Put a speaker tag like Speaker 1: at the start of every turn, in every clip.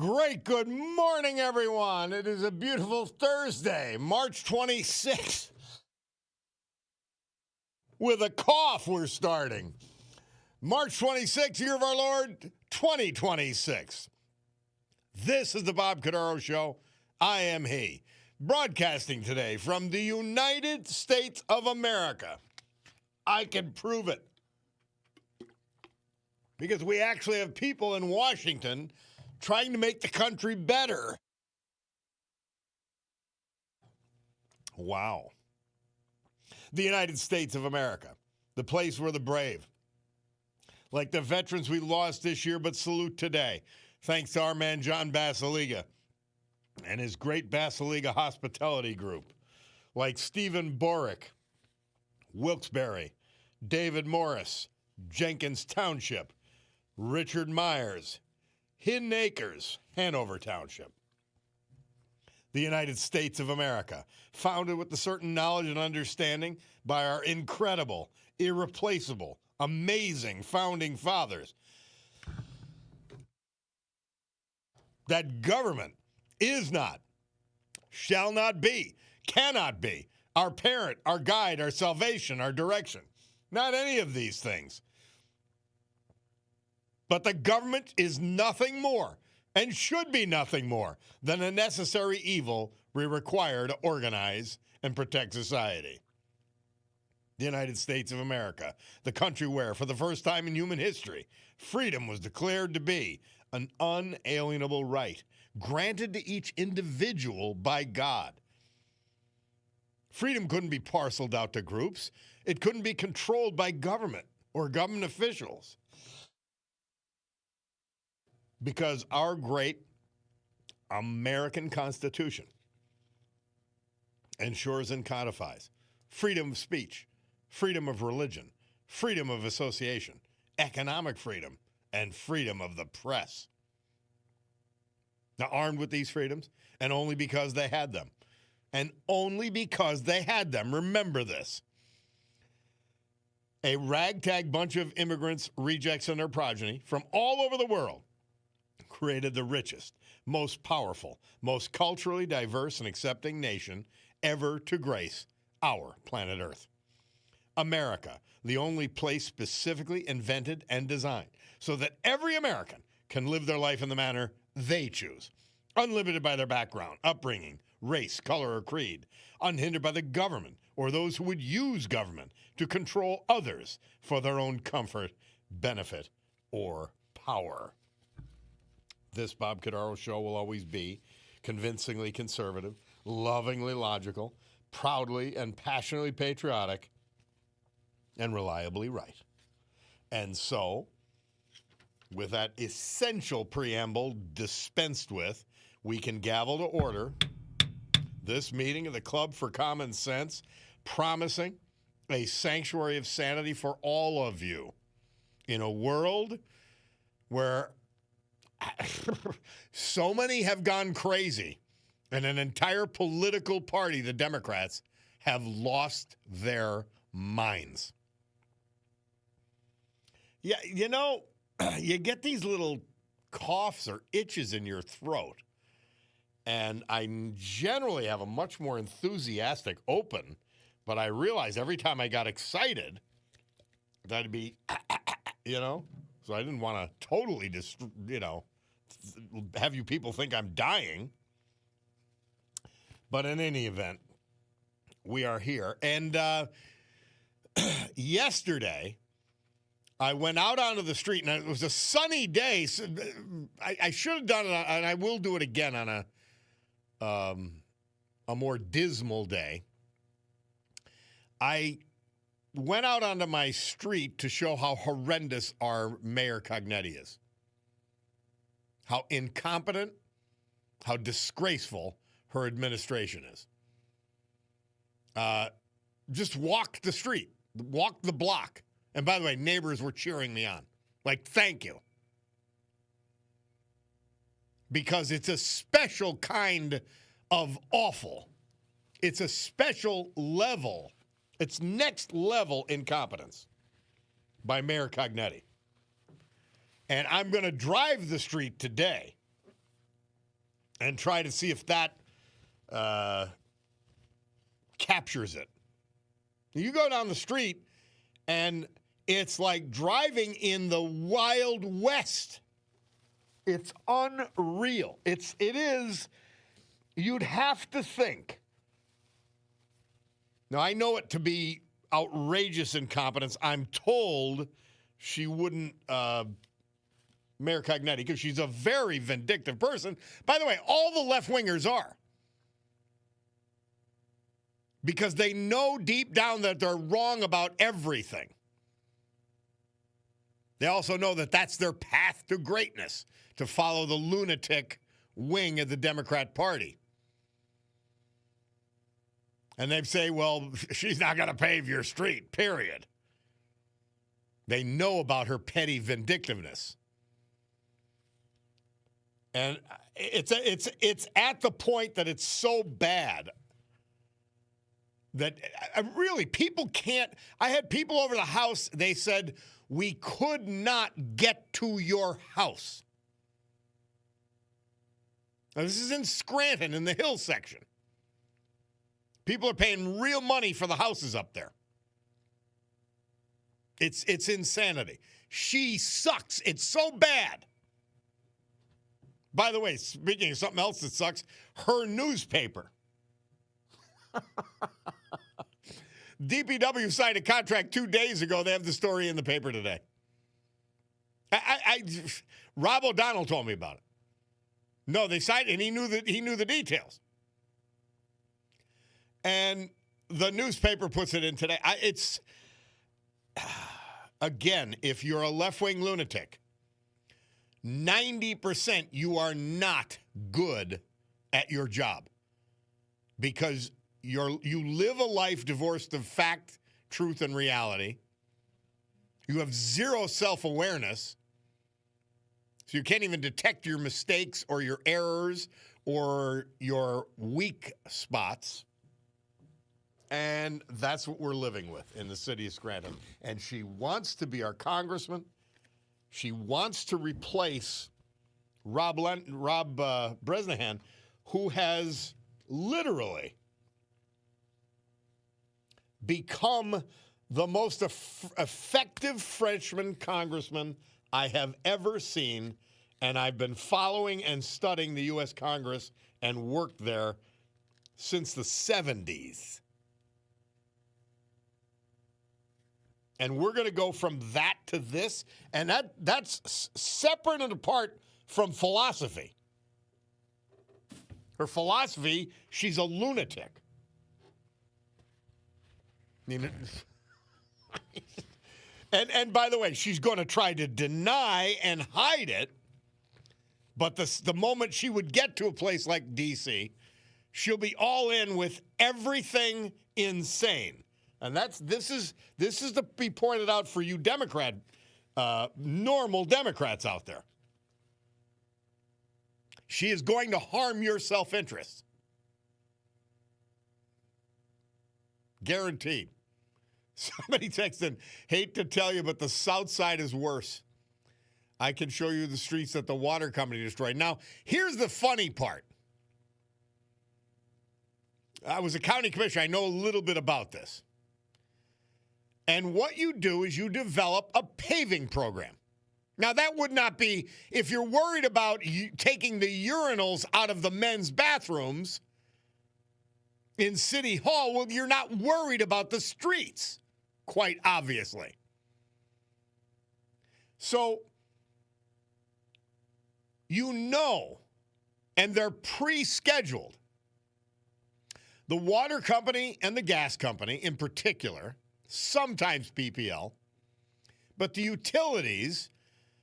Speaker 1: Great good morning, everyone. It is a beautiful Thursday, March 26th. With a cough, we're starting. March 26th, year of our Lord, 2026. This is the Bob Cordaro Show. I am he. Broadcasting today from the United States of America. I can prove it. Because we actually have people in Washington trying to make the country better. Wow. The United States of America, the place where the brave, like the veterans we lost this year, but salute today, thanks to our man John Basiliga and his great Basiliga hospitality group, like Stephen Borick, Wilkes-Barre, David Morris, Jenkins Township, Richard Myers, Hidden Acres, Hanover Township. The United States of America, founded with a certain knowledge and understanding by our incredible, irreplaceable, amazing founding fathers. That government is not, shall not be, cannot be our parent, our guide, our salvation, our direction. Not any of these things. But the government is nothing more and should be nothing more than a necessary evil we require to organize and protect society. The United States of America, the country where, for the first time in human history, freedom was declared to be an unalienable right granted to each individual by God. Freedom couldn't be parceled out to groups. It couldn't be controlled by government or government officials. Because our great American Constitution ensures and codifies freedom of speech, freedom of religion, freedom of association, economic freedom, and freedom of the press. Now, armed with these freedoms, and only because they had them, remember this, a ragtag bunch of immigrants, rejects, and their progeny from all over the world created the richest, most powerful, most culturally diverse and accepting nation ever to grace our planet Earth. America, the only place specifically invented and designed so that every American can live their life in the manner they choose, unlimited by their background, upbringing, race, color, or creed, unhindered by the government or those who would use government to control others for their own comfort, benefit, or power. This Bob Cordaro Show will always be convincingly conservative, lovingly logical, proudly and passionately patriotic, and reliably right. And so, with that essential preamble dispensed with, we can gavel to order this meeting of the Club for Common Sense, promising a sanctuary of sanity for all of you in a world where so many have gone crazy, and an entire political party, the Democrats, have lost their minds. Yeah, you know, you get these little coughs or itches in your throat, and I generally have a much more enthusiastic open, but I realized every time I got excited, that'd be, so I didn't want to totally have you people think I'm dying. But in any event, we are here. And yesterday, I went out onto the street, and it was a sunny day. So I should have done it, and I will do it again on a more dismal day. I went out onto my street to show how horrendous our Mayor Cognetti is. How incompetent, how disgraceful her administration is. Just walked the street, walked the block. And by the way, neighbors were cheering me on. Like, thank you. Because it's a special kind of awful. It's a special level. It's next level incompetence by Mayor Cognetti. And I'm going to drive the street today and try to see if that captures it. You go down the street, and it's like driving in the Wild West. It's unreal. It is, you'd have to think. Now, I know it to be outrageous incompetence. I'm told she wouldn't, Mayor Cognetti, because she's a very vindictive person. By the way, all the left-wingers are. Because they know deep down that they're wrong about everything. They also know that that's their path to greatness, to follow the lunatic wing of the Democrat Party. And they say, well, she's not going to pave your street, period. They know about her petty vindictiveness. And it's at the point that it's so bad that really people can't. I had people over the house, they said, we could not get to your house. Now, this is in Scranton, in the Hill section. People are paying real money for the houses up there. It's insanity. She sucks. It's so bad. By the way, speaking of something else that sucks, her newspaper. DPW signed a contract 2 days ago. They have the story in the paper today. Rob O'Donnell told me about it. No, they signed it, and he knew the details. And the newspaper puts it in today. Again, if you're a left-wing lunatic, 90% you are not good at your job because you live a life divorced of fact, truth, and reality. You have zero self-awareness, so you can't even detect your mistakes or your errors or your weak spots. And that's what we're living with in the city of Scranton. And she wants to be our congressman. She wants to replace Rob Bresnahan, who has literally become the most effective freshman congressman I have ever seen. And I've been following and studying the U.S. Congress and worked there since the 70s. And we're going to go from that to this, and that's separate and apart from philosophy. Her philosophy, she's a lunatic. And by the way, she's going to try to deny and hide it, but the moment she would get to a place like D.C., she'll be all in with everything insane. And this is to be pointed out for you normal Democrats out there. She is going to harm your self-interest. Guaranteed. Somebody texted, hate to tell you, but the South Side is worse. I can show you the streets that the water company destroyed. Now, here's the funny part. I was a county commissioner. I know a little bit about this. And what you do is you develop a paving program. Now, that would not be, if you're worried about taking the urinals out of the men's bathrooms in City Hall, well, you're not worried about the streets, quite obviously. So, and they're pre-scheduled. The water company and the gas company in particular, sometimes PPL, but the utilities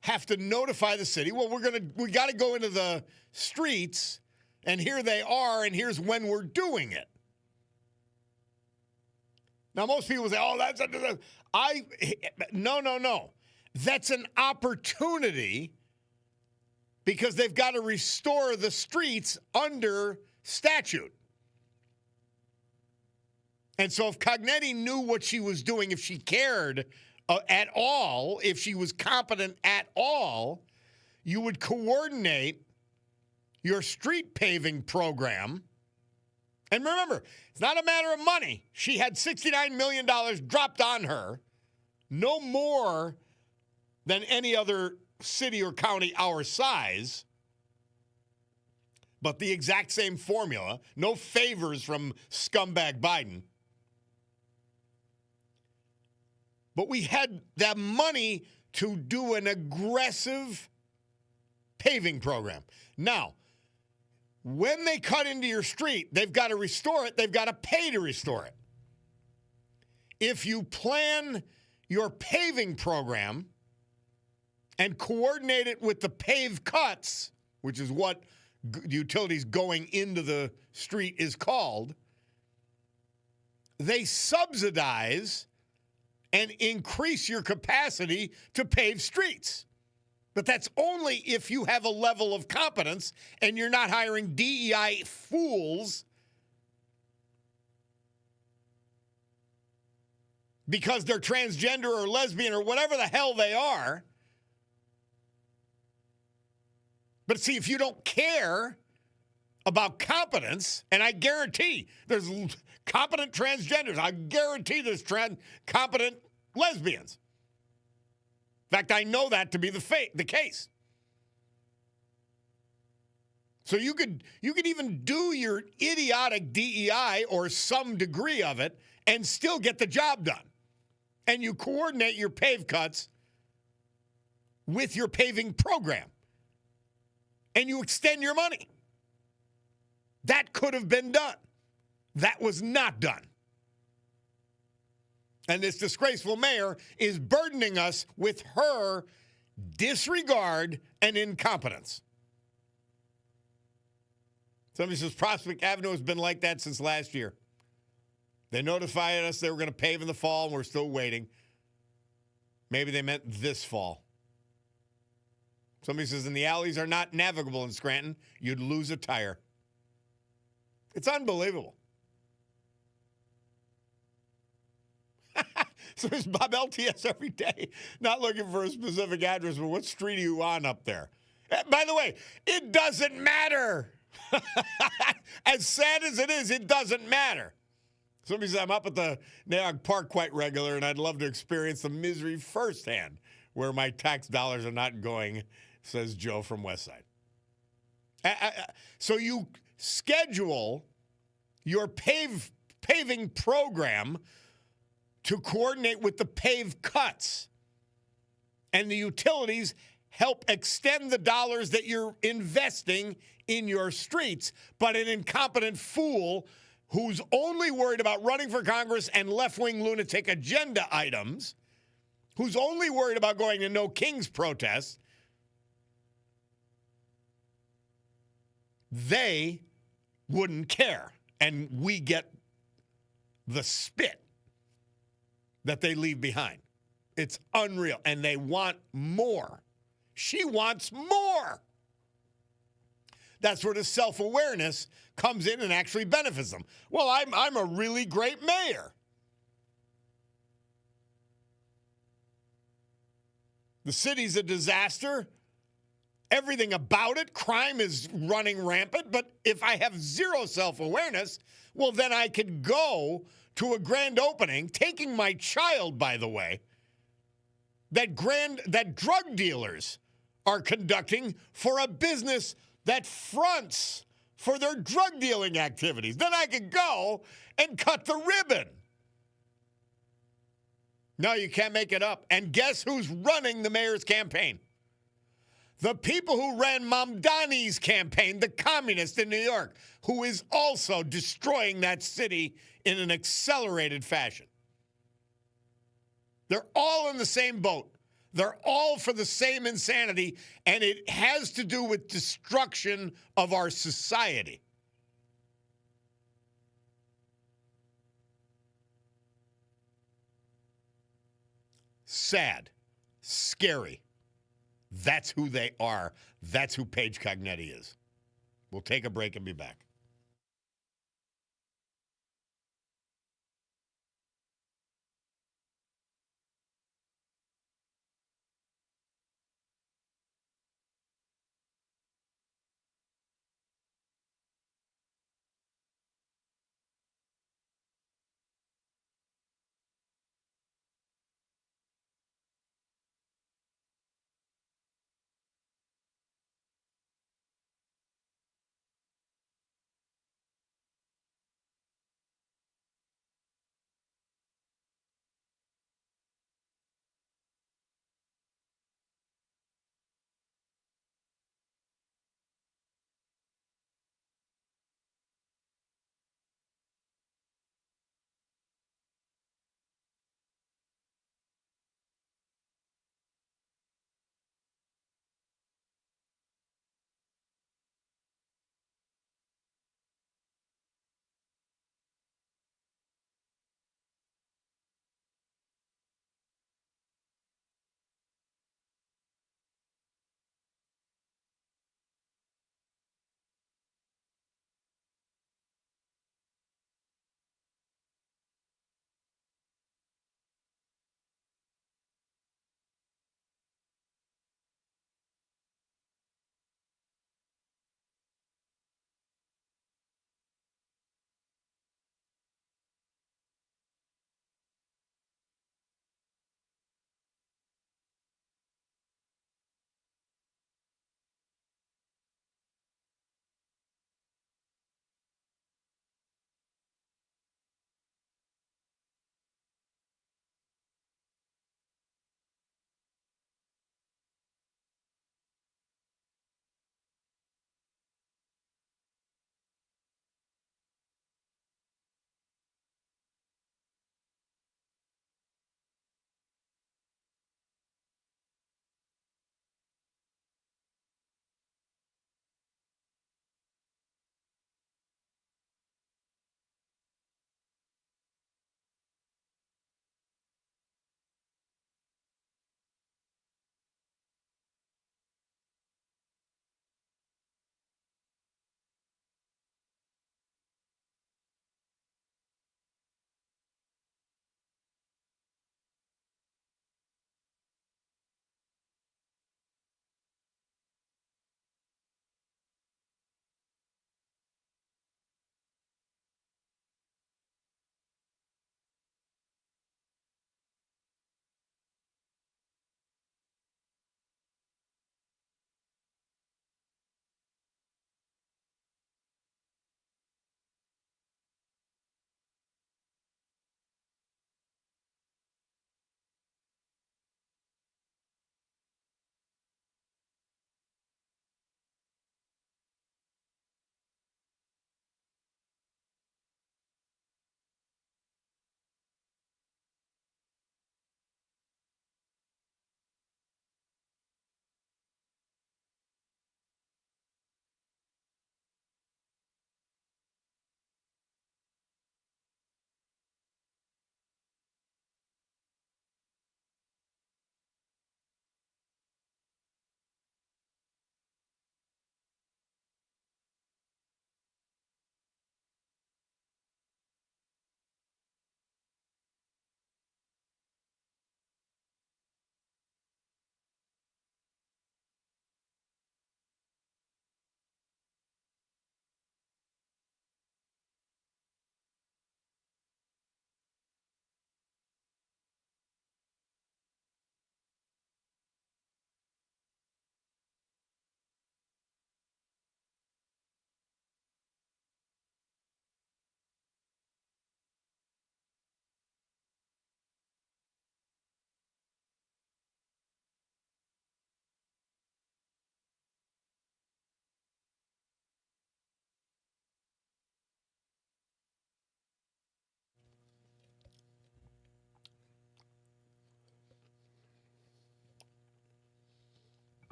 Speaker 1: have to notify the city, well, we got to go into the streets, and here they are, and here's when we're doing it. Now, most people say, oh, no. That's an opportunity because they've got to restore the streets under statute. And so if Cognetti knew what she was doing, if she cared at all, if she was competent at all, you would coordinate your street paving program. And remember, it's not a matter of money. She had $69 million dropped on her, no more than any other city or county our size, but the exact same formula. No favors from scumbag Biden. But we had that money to do an aggressive paving program. Now, when they cut into your street, they've got to restore it. They've got to pay to restore it. If you plan your paving program and coordinate it with the pave cuts, which is what utilities going into the street is called, they subsidize and increase your capacity to pave streets. But that's only if you have a level of competence and you're not hiring DEI fools because they're transgender or lesbian or whatever the hell they are. But see, if you don't care about competence, and I guarantee there's competent transgenders, I guarantee there's competent lesbians. In fact, I know that to be the case. So you could even do your idiotic DEI or some degree of it and still get the job done. And you coordinate your pave cuts with your paving program. And you extend your money. That could have been done. That was not done. And this disgraceful mayor is burdening us with her disregard and incompetence. Somebody says Prospect Avenue has been like that since last year. They notified us they were going to pave in the fall, and we're still waiting. Maybe they meant this fall. Somebody says, and the alleys are not navigable in Scranton. You'd lose a tire. It's unbelievable. So there's Bob LTS every day, not looking for a specific address, but what street are you on up there? By the way, it doesn't matter. As sad as it is, it doesn't matter. Somebody says, I'm up at the Naog Park quite regular, and I'd love to experience the misery firsthand where my tax dollars are not going, says Joe from Westside. So you schedule your paving program to coordinate with the pave cuts. And the utilities help extend the dollars that you're investing in your streets. But an incompetent fool who's only worried about running for Congress and left-wing lunatic agenda items, who's only worried about going to No Kings protests, they wouldn't care. And we get the spit that they leave behind. It's unreal. And they want more. She wants more. That's where the self-awareness comes in and actually benefits them. Well, I'm a really great mayor. The city's a disaster. Everything about it, crime is running rampant. But if I have zero self-awareness, well, then I could go to a grand opening, taking my child, by the way, that drug dealers are conducting for a business that fronts for their drug dealing activities. Then I could go and cut the ribbon. No, you can't make it up. And guess who's running the mayor's campaign? The people who ran Mamdani's campaign, the communist in New York, who is also destroying that city in an accelerated fashion. They're all in the same boat. They're all for the same insanity, and it has to do with destruction of our society. Sad, scary. That's who they are. That's who Paige Cognetti is. We'll take a break and be back.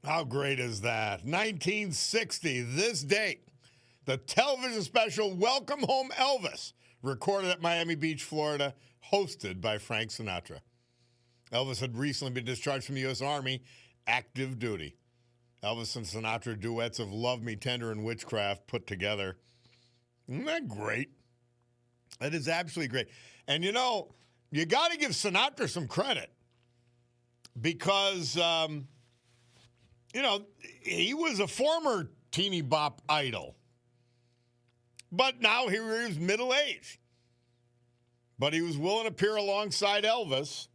Speaker 1: How great is that? 1960, this date, the television special Welcome Home Elvis, recorded at Miami Beach, Florida, hosted by Frank Sinatra. Elvis had recently been discharged from the U.S. Army, active duty. Elvis and Sinatra duets of Love Me Tender and Witchcraft put together. Isn't that great? That is absolutely great. And you know, you got to give Sinatra some credit because, you know, he was a former teeny bop idol. But now he is middle-aged. But he was willing to appear alongside Elvis.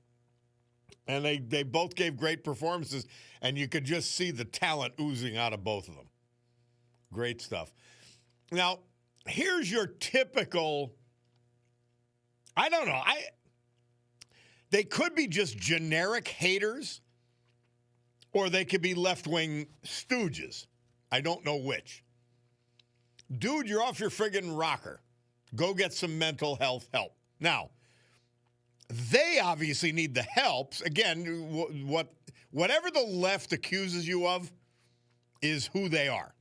Speaker 1: And they both gave great performances. And you could just see the talent oozing out of both of them. Great stuff. Now, here's your typical, I don't know. They could be just generic haters. Or they could be left-wing stooges. I don't know which. Dude, you're off your friggin' rocker. Go get some mental health help. Now, they obviously need the help. Again, whatever the left accuses you of is who they are.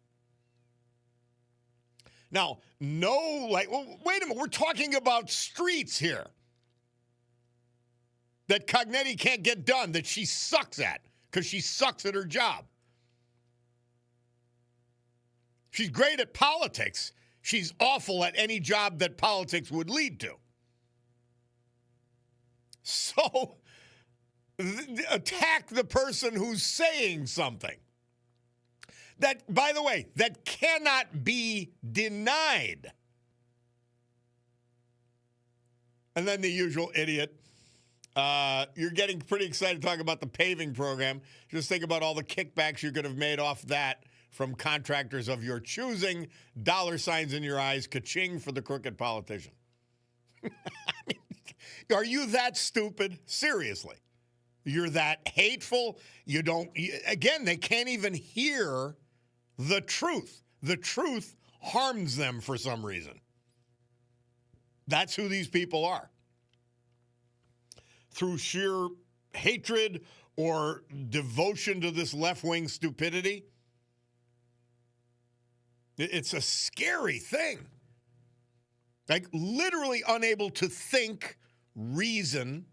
Speaker 1: Now, wait a minute. We're talking about streets here that Cognetti can't get done, that she sucks at because she sucks at her job. She's great at politics. She's awful at any job that politics would lead to. So, attack the person who's saying something. That, by the way, that cannot be denied. And then the usual idiot. You're getting pretty excited to talk about the paving program. Just think about all the kickbacks you could have made off that from contractors of your choosing, dollar signs in your eyes, ka-ching for the crooked politician. I mean, are you that stupid? Seriously. You're that hateful? Again, they can't even hear the truth. The truth harms them for some reason. That's who these people are. Through sheer hatred or devotion to this left-wing stupidity. It's a scary thing. Like literally unable to think, reason,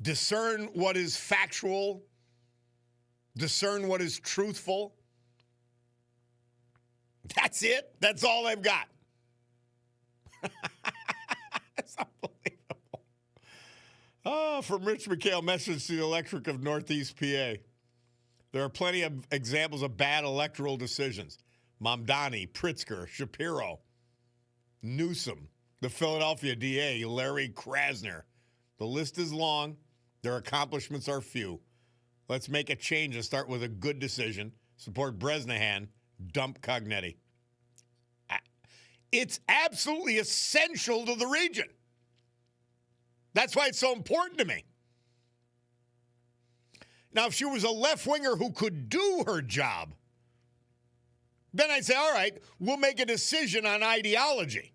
Speaker 1: discern what is factual, discern what is truthful. That's it. That's all they've got. It's unbelievable. Oh, from Rich McHale, message to the electorate of Northeast PA. There are plenty of examples of bad electoral decisions. Mamdani, Pritzker, Shapiro, Newsom, the Philadelphia DA, Larry Krasner. The list is long. Their accomplishments are few. Let's make a change and start with a good decision. Support Bresnahan. Dump Cognetti. It's absolutely essential to the region. That's why it's so important to me. Now, if she was a left-winger who could do her job, then I'd say, all right, we'll make a decision on ideology.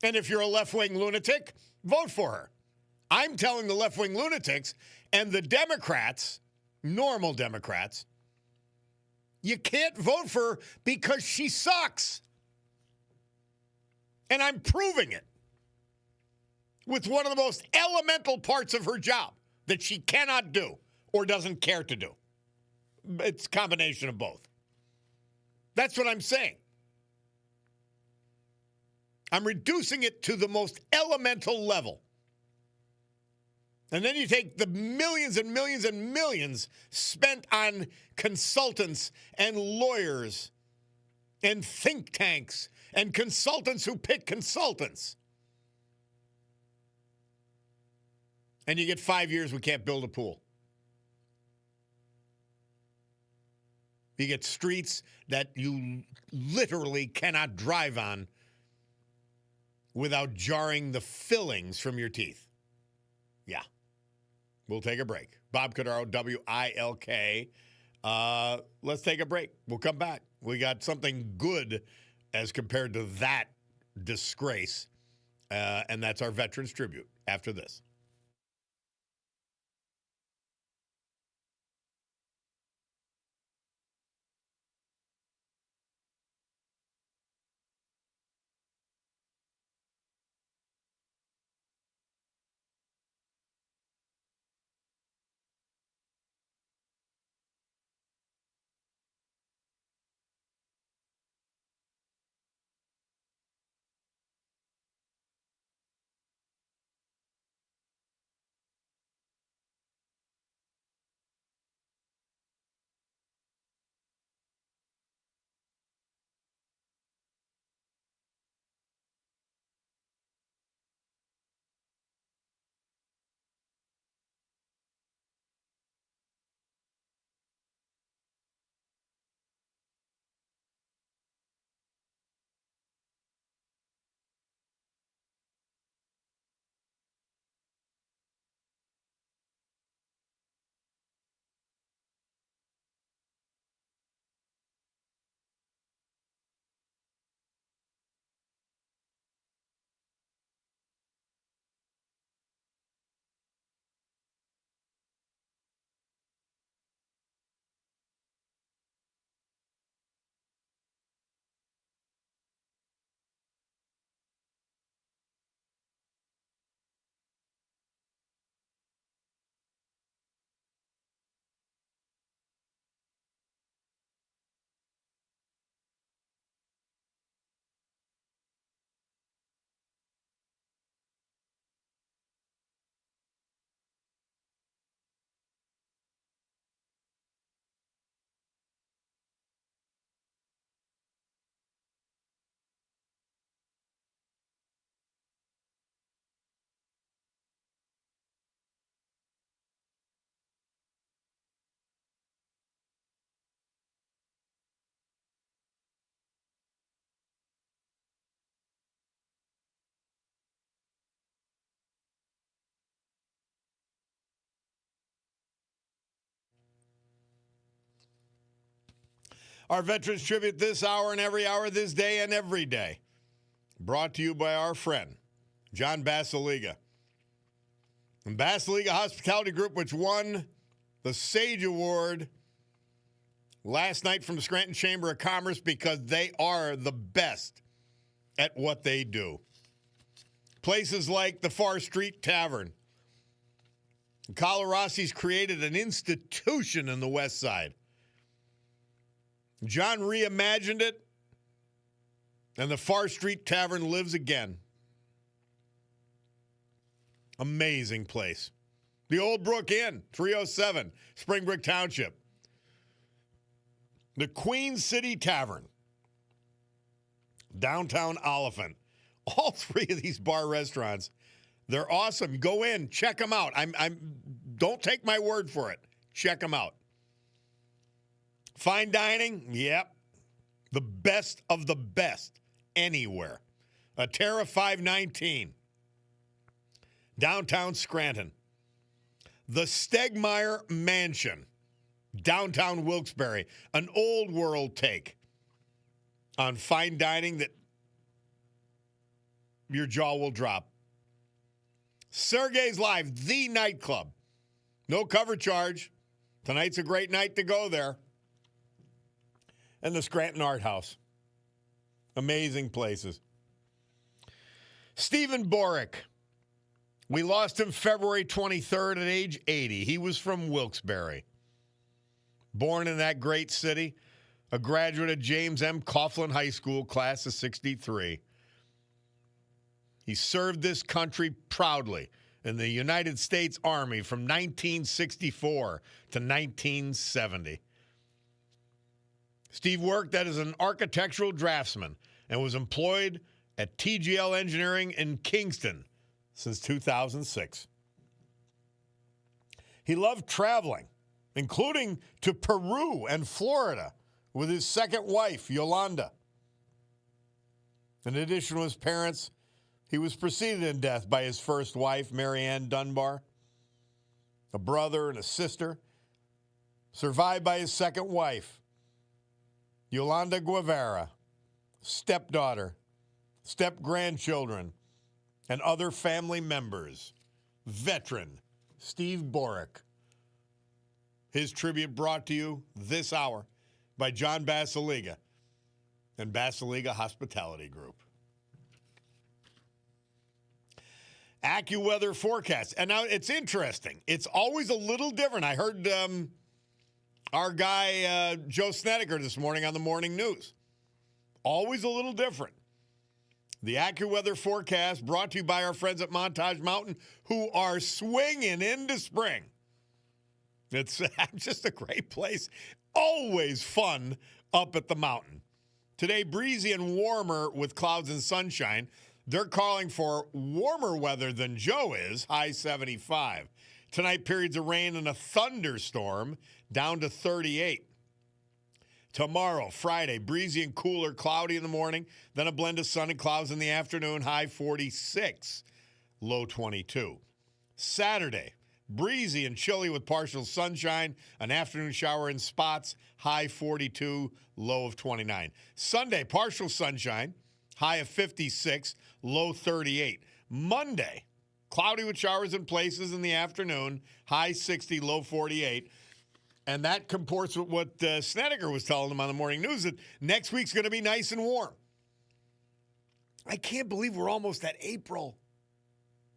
Speaker 1: And if you're a left-wing lunatic, vote for her. I'm telling the left-wing lunatics and the Democrats, normal Democrats, you can't vote for her because she sucks. And I'm proving it with one of the most elemental parts of her job that she cannot do or doesn't care to do. It's a combination of both. That's what I'm saying. I'm reducing it to the most elemental level. And then you take the millions and millions and millions spent on consultants and lawyers and think tanks and consultants who pick consultants. And you get 5 years, we can't build a pool. You get streets that you literally cannot drive on without jarring the fillings from your teeth. Yeah. We'll take a break. Bob Cordaro, WILK. Let's take a break. We'll come back. We got something good as compared to that disgrace, and that's our Veterans Tribute after this. Our Veterans Tribute this hour and every hour, this day and every day. Brought to you by our friend, John Basiliga. And Basiliga Hospitality Group, which won the Sage Award last night from the Scranton Chamber of Commerce because they are the best at what they do. Places like the Far Street Tavern. Colorasi's created an institution in the West Side. John reimagined it, and the Far Street Tavern lives again. Amazing place. The Old Brook Inn, 307, Springbrook Township. The Queen City Tavern, downtown Oliphant. All three of these bar restaurants, they're awesome. Go in, check them out. Don't take my word for it. Check them out. Fine dining, yep. The best of the best anywhere. Terra 519, downtown Scranton. The Stegmeyer Mansion, downtown Wilkes-Barre. An old world take on fine dining that your jaw will drop. Sergei's Live, the nightclub. No cover charge. Tonight's a great night to go there. And the Scranton Art House. Amazing places. Stephen Borick. We lost him February 23rd at age 80. He was from Wilkes-Barre. Born in that great city. A graduate of James M. Coughlin High School, class of 63. He served this country proudly in the United States Army from 1964 to 1970. Steve worked as an architectural draftsman and was employed at TGL Engineering in Kingston since 2006. He loved traveling, including to Peru and Florida with his second wife, Yolanda. In addition to his parents, he was preceded in death by his first wife, Mary Ann Dunbar, a brother and a sister, survived by his second wife, Yolanda Guevara, stepdaughter, step-grandchildren, and other family members. Veteran Steve Borick. His tribute brought to you this hour by John Basiliga and Basiliga Hospitality Group. AccuWeather forecast. And now it's interesting. It's always a little different. I heard our guy, Joe Snedeker, this morning on the morning news. Always a little different. The AccuWeather forecast brought to you by our friends at Montage Mountain who are swinging into spring. It's just a great place. Always fun up at the mountain. Today, breezy and warmer with clouds and sunshine. They're calling for warmer weather than Joe is, high 75. Tonight, periods of rain and a thunderstorm, down to 38. Tomorrow, Friday, breezy and cooler, cloudy in the morning, then a blend of sun and clouds in the afternoon, high 46, low 22. Saturday, breezy and chilly with partial sunshine, an afternoon shower in spots, high 42, low of 29. Sunday, partial sunshine, high of 56, low 38. Monday, cloudy with showers in places in the afternoon, high 60, low 48. And that comports with what Snedeker was telling them on the morning news, that next week's going to be nice and warm. I can't believe we're almost at April.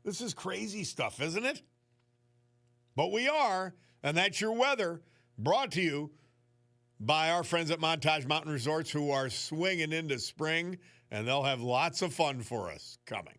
Speaker 1: This is crazy stuff, isn't it? But we are, and that's your weather, brought to you by our friends at Montage Mountain Resorts who are swinging into spring, and they'll have lots of fun for us coming.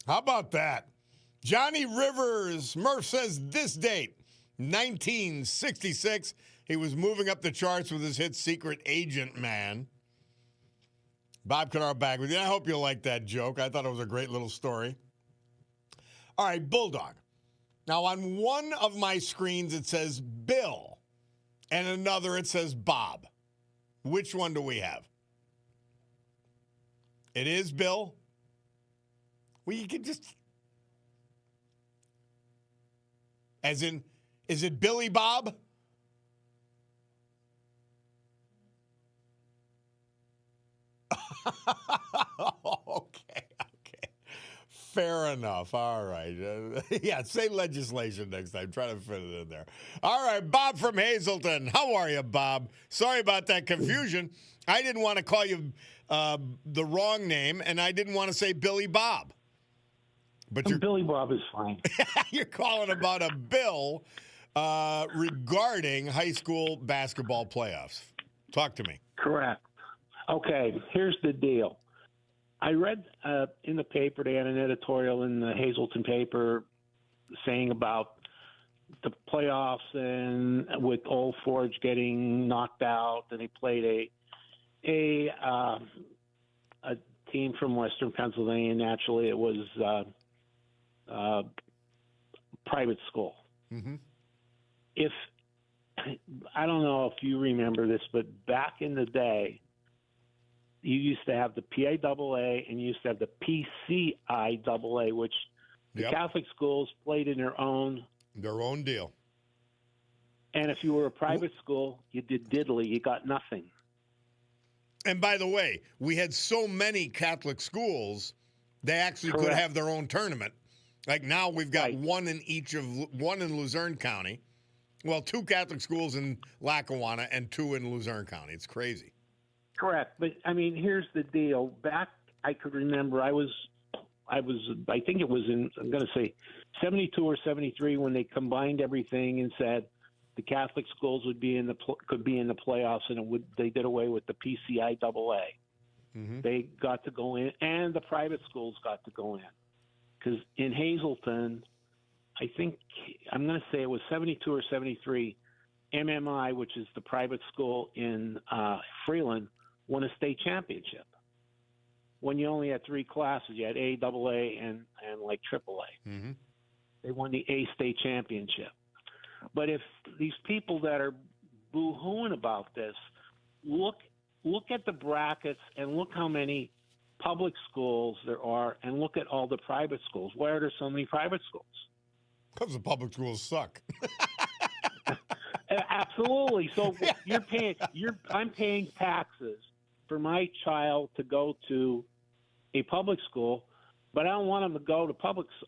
Speaker 1: How about that? Johnny Rivers, Murph says this date, 1966. He was moving up the charts with his hit Secret Agent Man. Bob Cordaro back with you. I hope you like that joke. I thought it was a great little story. All right, Bulldog. Now, on one of my screens, it says Bill, and another, it says Bob. Which one do we have? It is Bill. Well, you can just... As in, is it Billy Bob? Okay. Fair enough. All right. Yeah, say legislation next time. Try to fit it in there. All right, Bob from Hazleton. How are you, Bob? Sorry about that confusion. I didn't want to call you the wrong name, and I didn't want to say Billy Bob. But
Speaker 2: Billy Bob is fine.
Speaker 1: You're calling about a bill regarding high school basketball playoffs. Talk to me.
Speaker 2: Correct. Okay, here's the deal. I read in the paper, they had an editorial in the Hazleton paper saying about the playoffs and with Old Forge getting knocked out, and they played a team from Western Pennsylvania. Naturally, it was private school.
Speaker 1: Mm-hmm.
Speaker 2: If I don't know if you remember this, but back in the day, you used to have the PAAA and you used to have the PCIAA, which the Catholic schools played in their own
Speaker 1: deal.
Speaker 2: And if you were a private school, you did diddly. You got nothing.
Speaker 1: And by the way, we had so many Catholic schools, they actually could have their own tournament. Like now we've got one in Luzerne County. Well, 2 Catholic schools in Lackawanna and 2 in Luzerne County. It's crazy.
Speaker 2: Correct. But, I mean, here's the deal. Back, I could remember, I think it was in, I'm going to say, 72 or 73 when they combined everything and said the Catholic schools could be in the playoffs, and they did away with the PCIAA. Mm-hmm. They got to go in, and the private schools got to go in. Because in Hazleton, I think, I'm going to say it was 72 or 73, MMI, which is the private school in Freeland, won a state championship. When you only had 3 classes, you had A, AA, and like AAA.
Speaker 1: Mm-hmm.
Speaker 2: They won the A state championship. But if these people that are boo-hooing about this, look at the brackets and look how many public schools there are, and look at all the private schools. Why are there so many private schools?
Speaker 1: Because the public schools suck.
Speaker 2: Absolutely. So I'm paying taxes for my child to go to a public school, but I don't want him to go to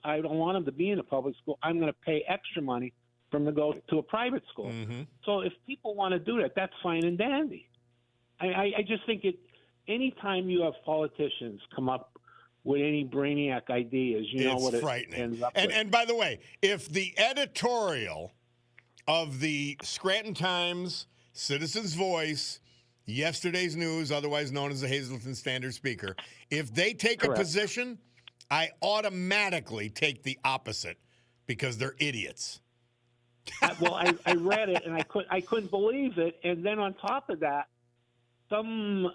Speaker 2: I don't want him to be in a public school. I'm going to pay extra money for him to go to a private school.
Speaker 1: Mm-hmm.
Speaker 2: So if people want to do that, that's fine and dandy. I just think anytime you have politicians come up with any brainiac ideas, know what it ends up with.
Speaker 1: And by the way, if the editorial of the Scranton Times, Citizens Voice, Yesterday's News, otherwise known as the Hazleton Standard Speaker, if they take a position, I automatically take the opposite because they're idiots.
Speaker 2: Well, I read it and I couldn't believe it. And then on top of that, some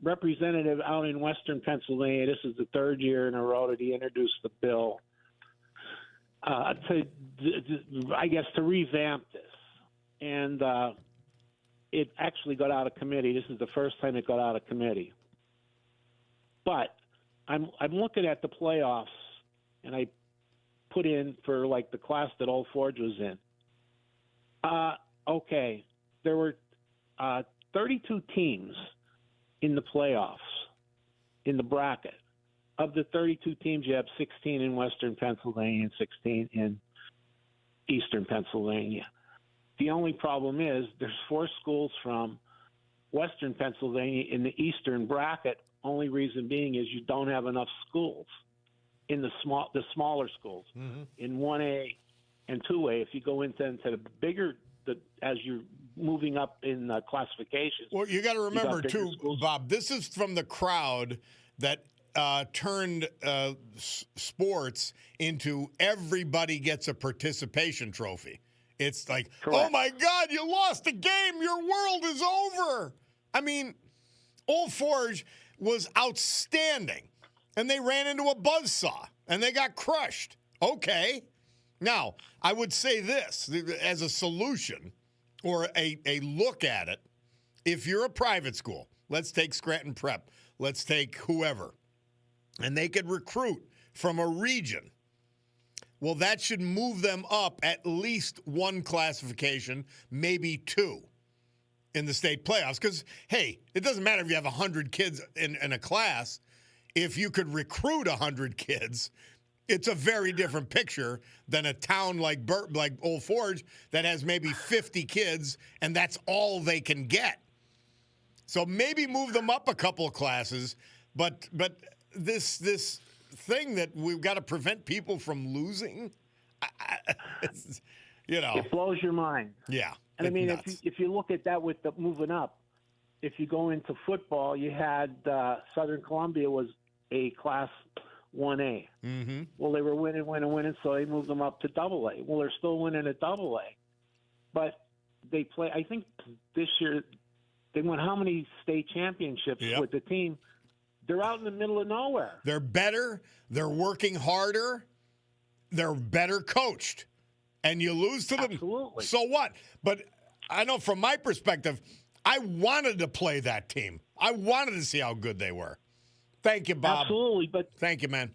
Speaker 2: representative out in Western Pennsylvania, this is the 3rd year in a row that he introduced the bill to revamp this. And it actually got out of committee. This is the first time it got out of committee. But I'm looking at the playoffs, and I put in for like the class that Old Forge was in. Okay, there were 32 teams in the playoffs in the bracket. Of the 32 teams, you have 16 in Western Pennsylvania and 16 in Eastern Pennsylvania. The only problem is there's 4 schools from Western Pennsylvania in the Eastern bracket. Only reason being is you don't have enough schools in the smaller schools in 1A and 2A. If you go into the bigger, as you're moving up in classifications.
Speaker 1: Well, you got to remember too, Bob. This is from the crowd that turned sports into everybody gets a participation trophy. It's like,
Speaker 2: Correct.
Speaker 1: oh my God, you lost a game. Your world is over. I mean, Old Forge was outstanding, and they ran into a buzzsaw, and they got crushed. Okay. Now, I would say this as a solution or a look at it. If you're a private school, let's take Scranton Prep, let's take whoever, and they could recruit from a region. Well, that should move them up at least one classification, maybe two in the state playoffs. Because, hey, it doesn't matter if you have 100 kids in a class. If you could recruit 100 kids, it's a very different picture than a town like Old Forge that has maybe 50 kids, and that's all they can get. So maybe move them up a couple of classes, but this thing that we've got to prevent people from losing,
Speaker 2: It blows your mind.
Speaker 1: Yeah.
Speaker 2: And I mean, if you look at that with the moving up, if you go into football, you had Southern Columbia was a Class 1A.
Speaker 1: Mm-hmm.
Speaker 2: Well, they were winning, so they moved them up to Double A. Well, they're still winning at Double A, but they play. I think this year they won how many state championships with the team? They're out in the middle of nowhere.
Speaker 1: They're better. They're working harder. They're better coached. And you lose to them.
Speaker 2: Absolutely.
Speaker 1: So what? But I know from my perspective, I wanted to play that team. I wanted to see how good they were. Thank you, Bob.
Speaker 2: Absolutely. But
Speaker 1: thank you, man.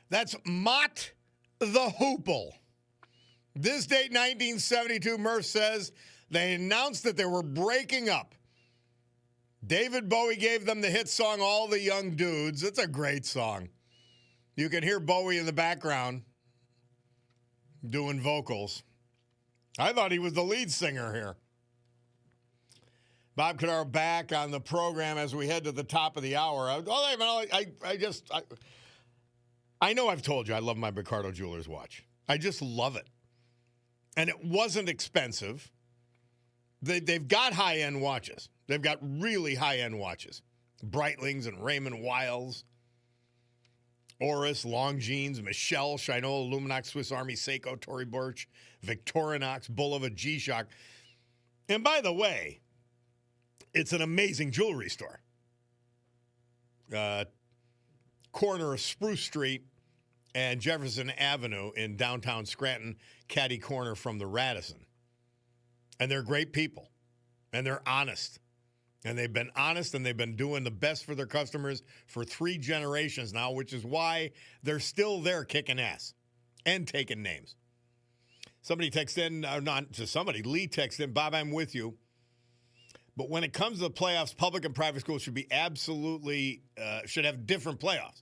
Speaker 1: That's Mott the Hoople. This date, 1972, Murph says they announced that they were breaking up. David Bowie gave them the hit song, All the Young Dudes. It's a great song. You can hear Bowie in the background doing vocals. I thought he was the lead singer here. Bob Cordaro back on the program as we head to the top of the hour. I know I've told you I love my Ricardo Jewelers watch. I just love it. And it wasn't expensive. They've got high-end watches. They've got really high-end watches. Breitlings and Raymond Wiles, Oris, Longines, Michelle, Shinola, Luminox, Swiss Army, Seiko, Tory Burch, Victorinox, Bulova, G-Shock. And by the way, it's an amazing jewelry store. Corner of Spruce Street and Jefferson Avenue in downtown Scranton, catty corner from the Radisson. And they're great people. And they're honest. And they've been honest, and they've been doing the best for their customers for 3 generations now, which is why they're still there kicking ass and taking names. Somebody texted in, Lee texted in, Bob, I'm with you. But when it comes to the playoffs, public and private schools should be absolutely, should have different playoffs.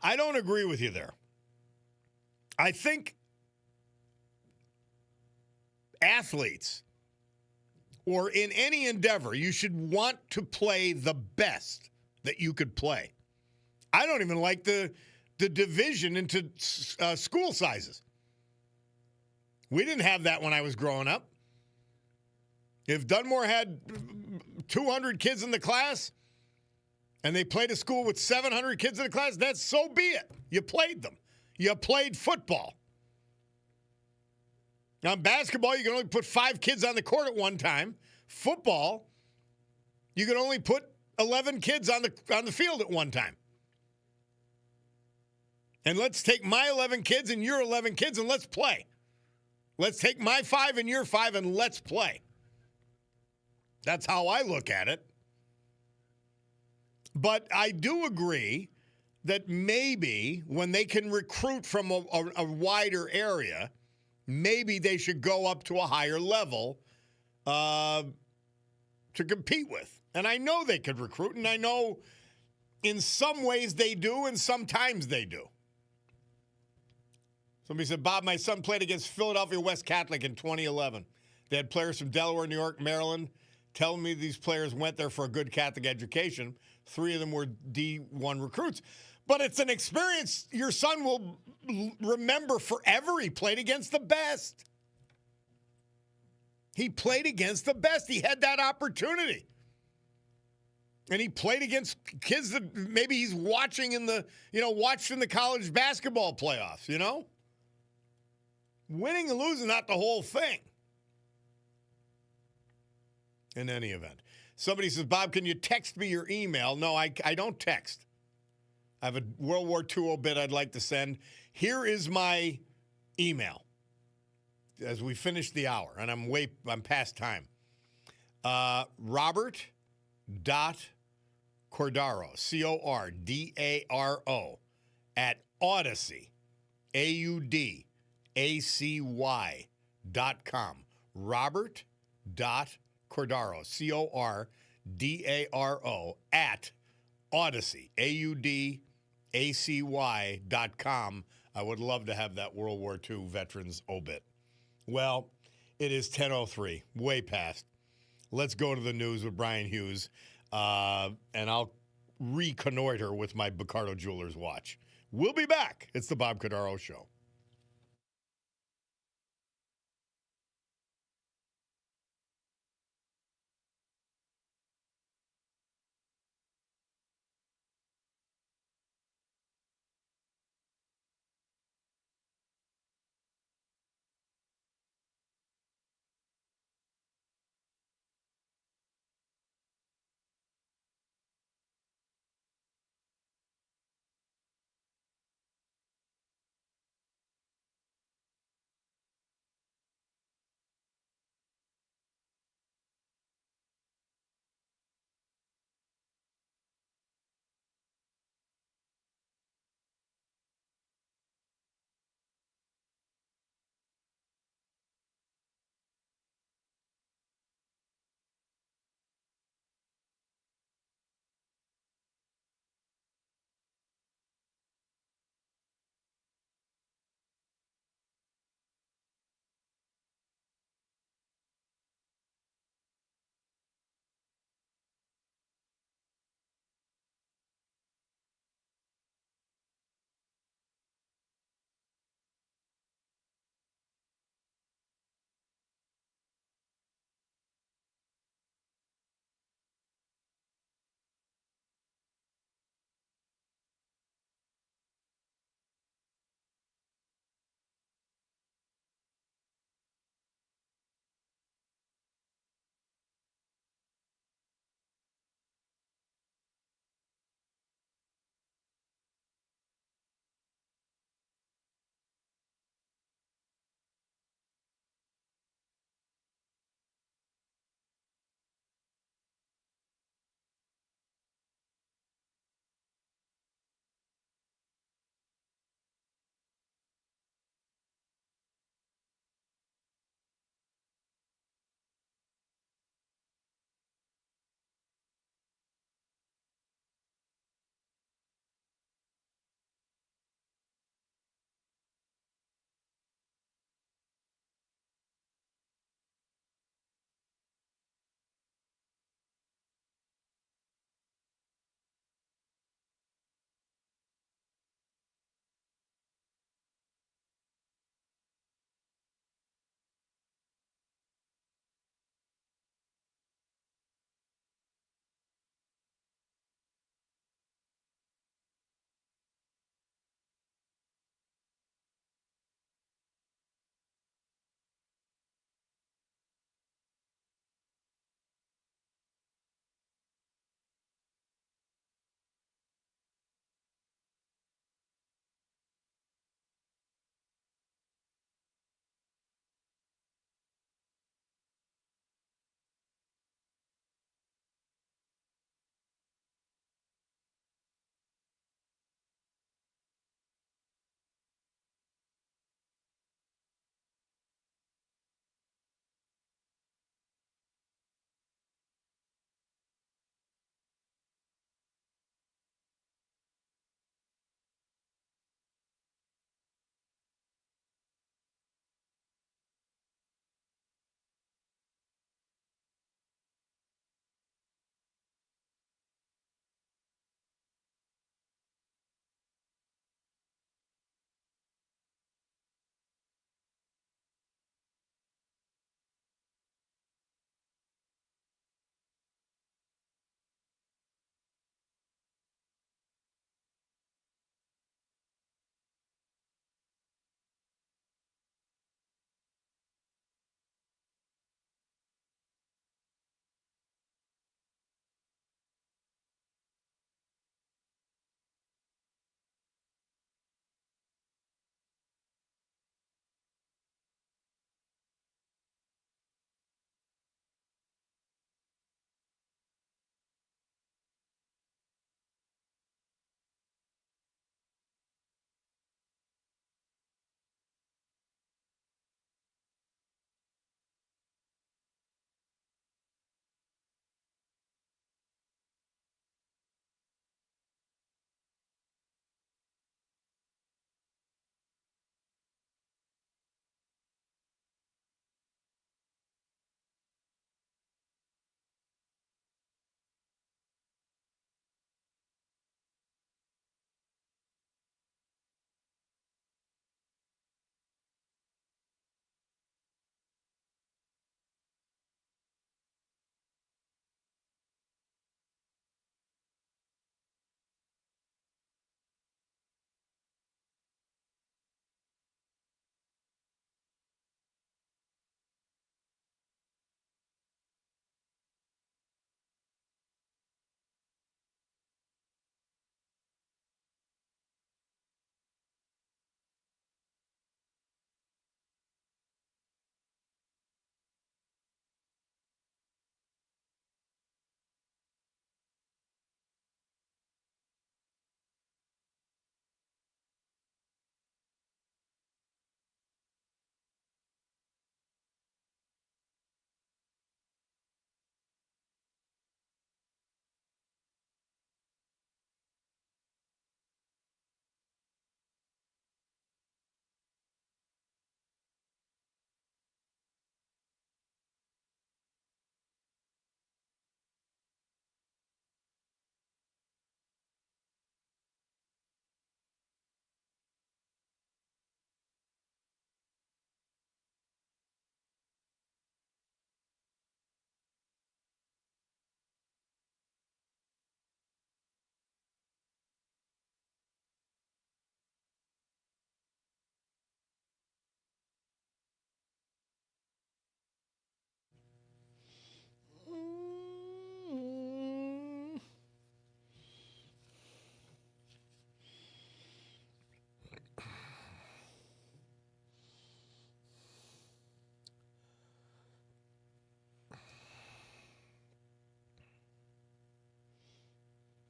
Speaker 1: I don't agree with you there. I think athletes, or in any endeavor, you should want to play the best that you could play. I don't even like the division into school sizes. We didn't have that when I was growing up. If Dunmore had 200 kids in the class and they played a school with 700 kids in the class, that's so be it. You played them. You played football. Now, in basketball, you can only put 5 kids on the court at one time. Football, you can only put 11 kids on the field at one time. And let's take my 11 kids and your 11 kids and let's play. Let's take my 5 and your 5 and let's play. That's how I look at it. But I do agree that maybe when they can recruit from a wider area, maybe they should go up to a higher level to compete with. And I know they could recruit, and I know in some ways they do, and sometimes they do. Somebody said, Bob, my son played against Philadelphia West Catholic in 2011. They had players from Delaware, New York, Maryland. Telling me these players went there for a good Catholic education. 3 of them were D1 recruits. But it's an experience your son will remember forever. He played against the best. He played against the best. He had that opportunity. And he played against kids that maybe he's watching watched in the college basketball playoffs, Winning and losing, not the whole thing. In any event. Somebody says, Bob, can you text me your email? No, I don't text. I have a World War II obit I'd like to send. Here is my email as we finish the hour, and I'm past time. Robert.Cordaro, Cordaro, at Odyssey, AUDACY.com. Robert.Cordaro, Cordaro, at Odyssey, AUDACY.com. I would love to have that World War II veterans obit. Well, it is 10:03, way past. Let's go to the news with Brian Hughes, and I'll reconnoiter with my Ricardo Jewelers watch. We'll be back. It's the Bob Cordaro Show.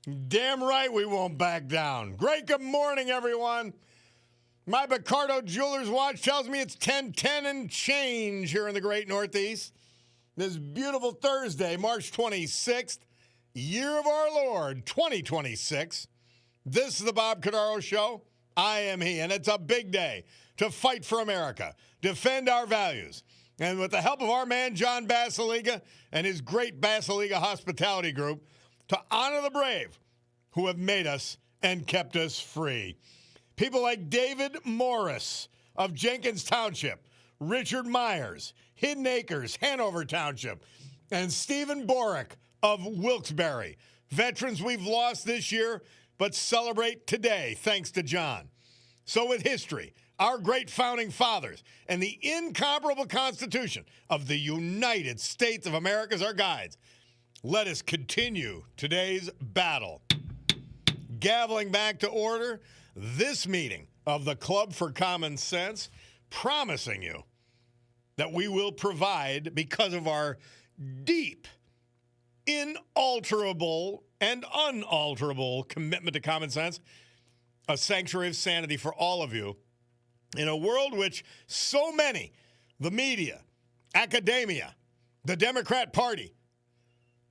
Speaker 1: Damn right we won't back down. Great good morning, everyone. My Picardo Jewelers watch tells me it's 10:10 and change here in the great Northeast. This beautiful Thursday, March 26th, year of our Lord, 2026. This is the Bob Cordaro Show. I am he, and it's a big day to fight for America, defend our values, and with the help of our man, John Basiliga, and his great Basiliga Hospitality Group, to honor the brave who have made us and kept us free. People like David Morris of Jenkins Township, Richard Myers, Hidden Acres, Hanover Township, and Stephen Borick of Wilkes-Barre. Veterans we've lost this year, but celebrate today thanks to John. So with history, our great founding fathers, and the incomparable Constitution of the United States of America as our guides, let us continue today's battle. Gaveling back to order this meeting of the Club for Common Sense, promising you that we will provide, because of our deep, inalterable, and unalterable commitment to common sense, a sanctuary of sanity for all of you in a world which so many, the media, academia, the Democrat Party,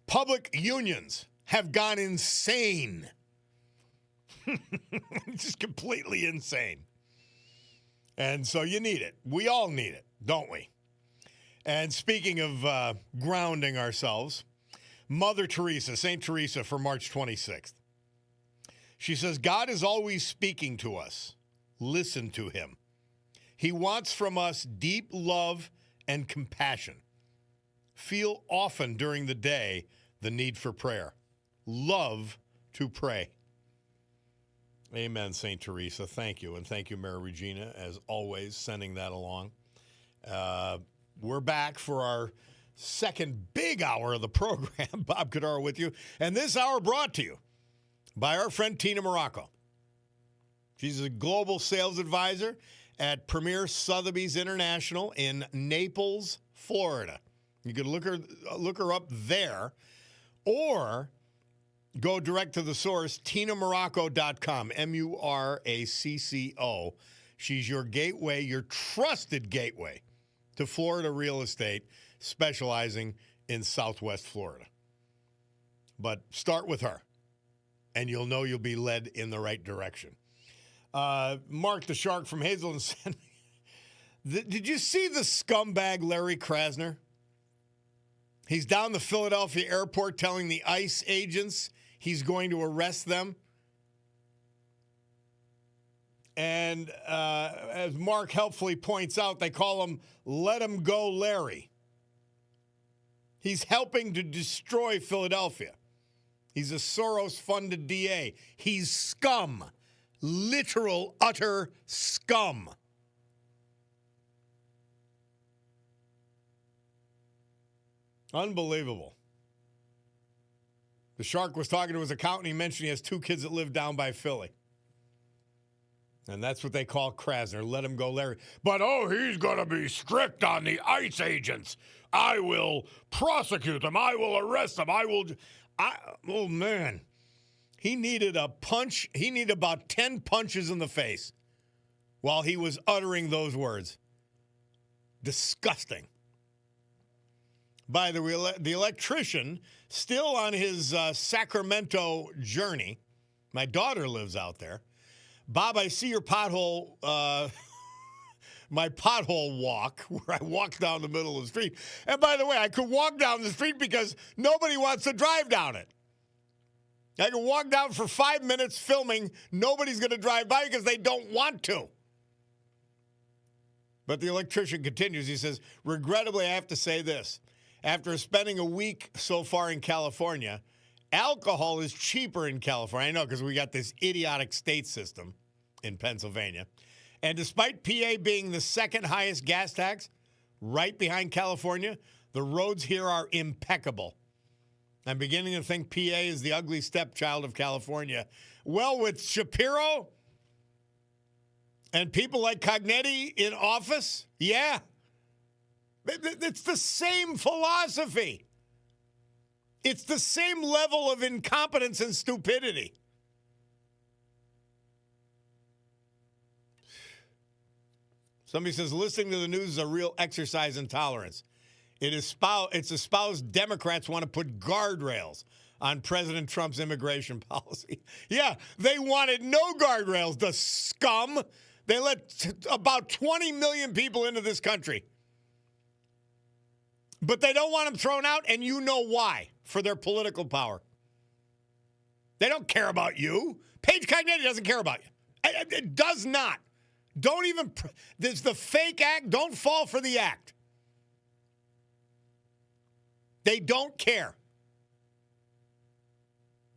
Speaker 1: public unions have gone insane. Just completely insane. And so you need it. We all need it, don't we? And speaking of grounding ourselves, Mother Teresa, St. Teresa for March 26th. She says, God is always speaking to us. Listen to him. He wants from us deep love and compassion. Feel often during the day the need for prayer. Love to pray. Amen, St. Teresa. Thank you. And thank you, Mary Regina, as always, sending that along. We're back for our second big hour of the program. Bob Cordaro with you. And this hour brought to you by our friend Tina Morocco. She's a global sales advisor at Premier Sotheby's International in Naples, Florida. You can look her up there, or go direct to the source, tinamorocco.com, Muracco. She's your gateway, your trusted gateway to Florida real estate, specializing in Southwest Florida. But start with her, and you'll know you'll be led in the right direction. Mark the Shark from Hazelton said, did you see the scumbag Larry Krasner? He's down the Philadelphia airport telling the ICE agents he's going to arrest them. And as Mark helpfully points out, they call him Let Him Go Larry. He's helping to destroy Philadelphia. He's a Soros-funded DA. He's scum. Literal, utter scum. Unbelievable. The Shark was talking to his accountant. He mentioned he has 2 kids that live down by Philly. And that's what they call Krasner. Let him go, Larry. But, he's going to be strict on the ICE agents. I will prosecute them. I will arrest them. Oh, man. He needed a punch. He needed about 10 punches in the face while he was uttering those words. Disgusting. By the electrician, still on his Sacramento journey. My daughter lives out there. Bob, I see your pothole, my pothole walk, where I walk down the middle of the street. And by the way, I could walk down the street because nobody wants to drive down it. I can walk down for 5 minutes filming. Nobody's going to drive by because they don't want to. But the electrician continues. He says, regrettably, I have to say this. After spending a week so far in California, alcohol is cheaper in California. I know, because we got this idiotic state system in Pennsylvania. And despite PA being the second highest gas tax, right behind California, the roads here are impeccable. I'm beginning to think PA is the ugly stepchild of California. Well, with Shapiro and people like Cognetti in office, yeah. It's the same philosophy. It's the same level of incompetence and stupidity. Somebody says listening to the news is a real exercise in tolerance. It's espoused Democrats want to put guardrails on President Trump's immigration policy. Yeah, they wanted no guardrails, the scum. They let about 20 million people into this country. But they don't want them thrown out, and you know why, for their political power. They don't care about you. Paige Cognetti doesn't care about you. It does not. Don't even, there's the fake act. Don't fall for the act. They don't care.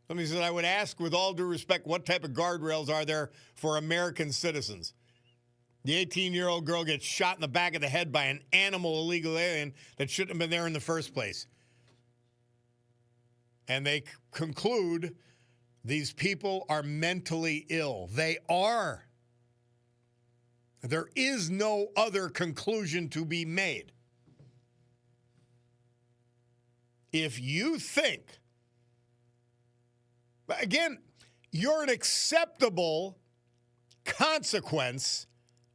Speaker 1: Somebody said, I would ask with all due respect, what type of guardrails are there for American citizens? The 18-year-old girl gets shot in the back of the head by an animal illegal alien that shouldn't have been there in the first place. And they conclude these people are mentally ill. They are. There is no other conclusion to be made. If you think, again, you're an acceptable consequence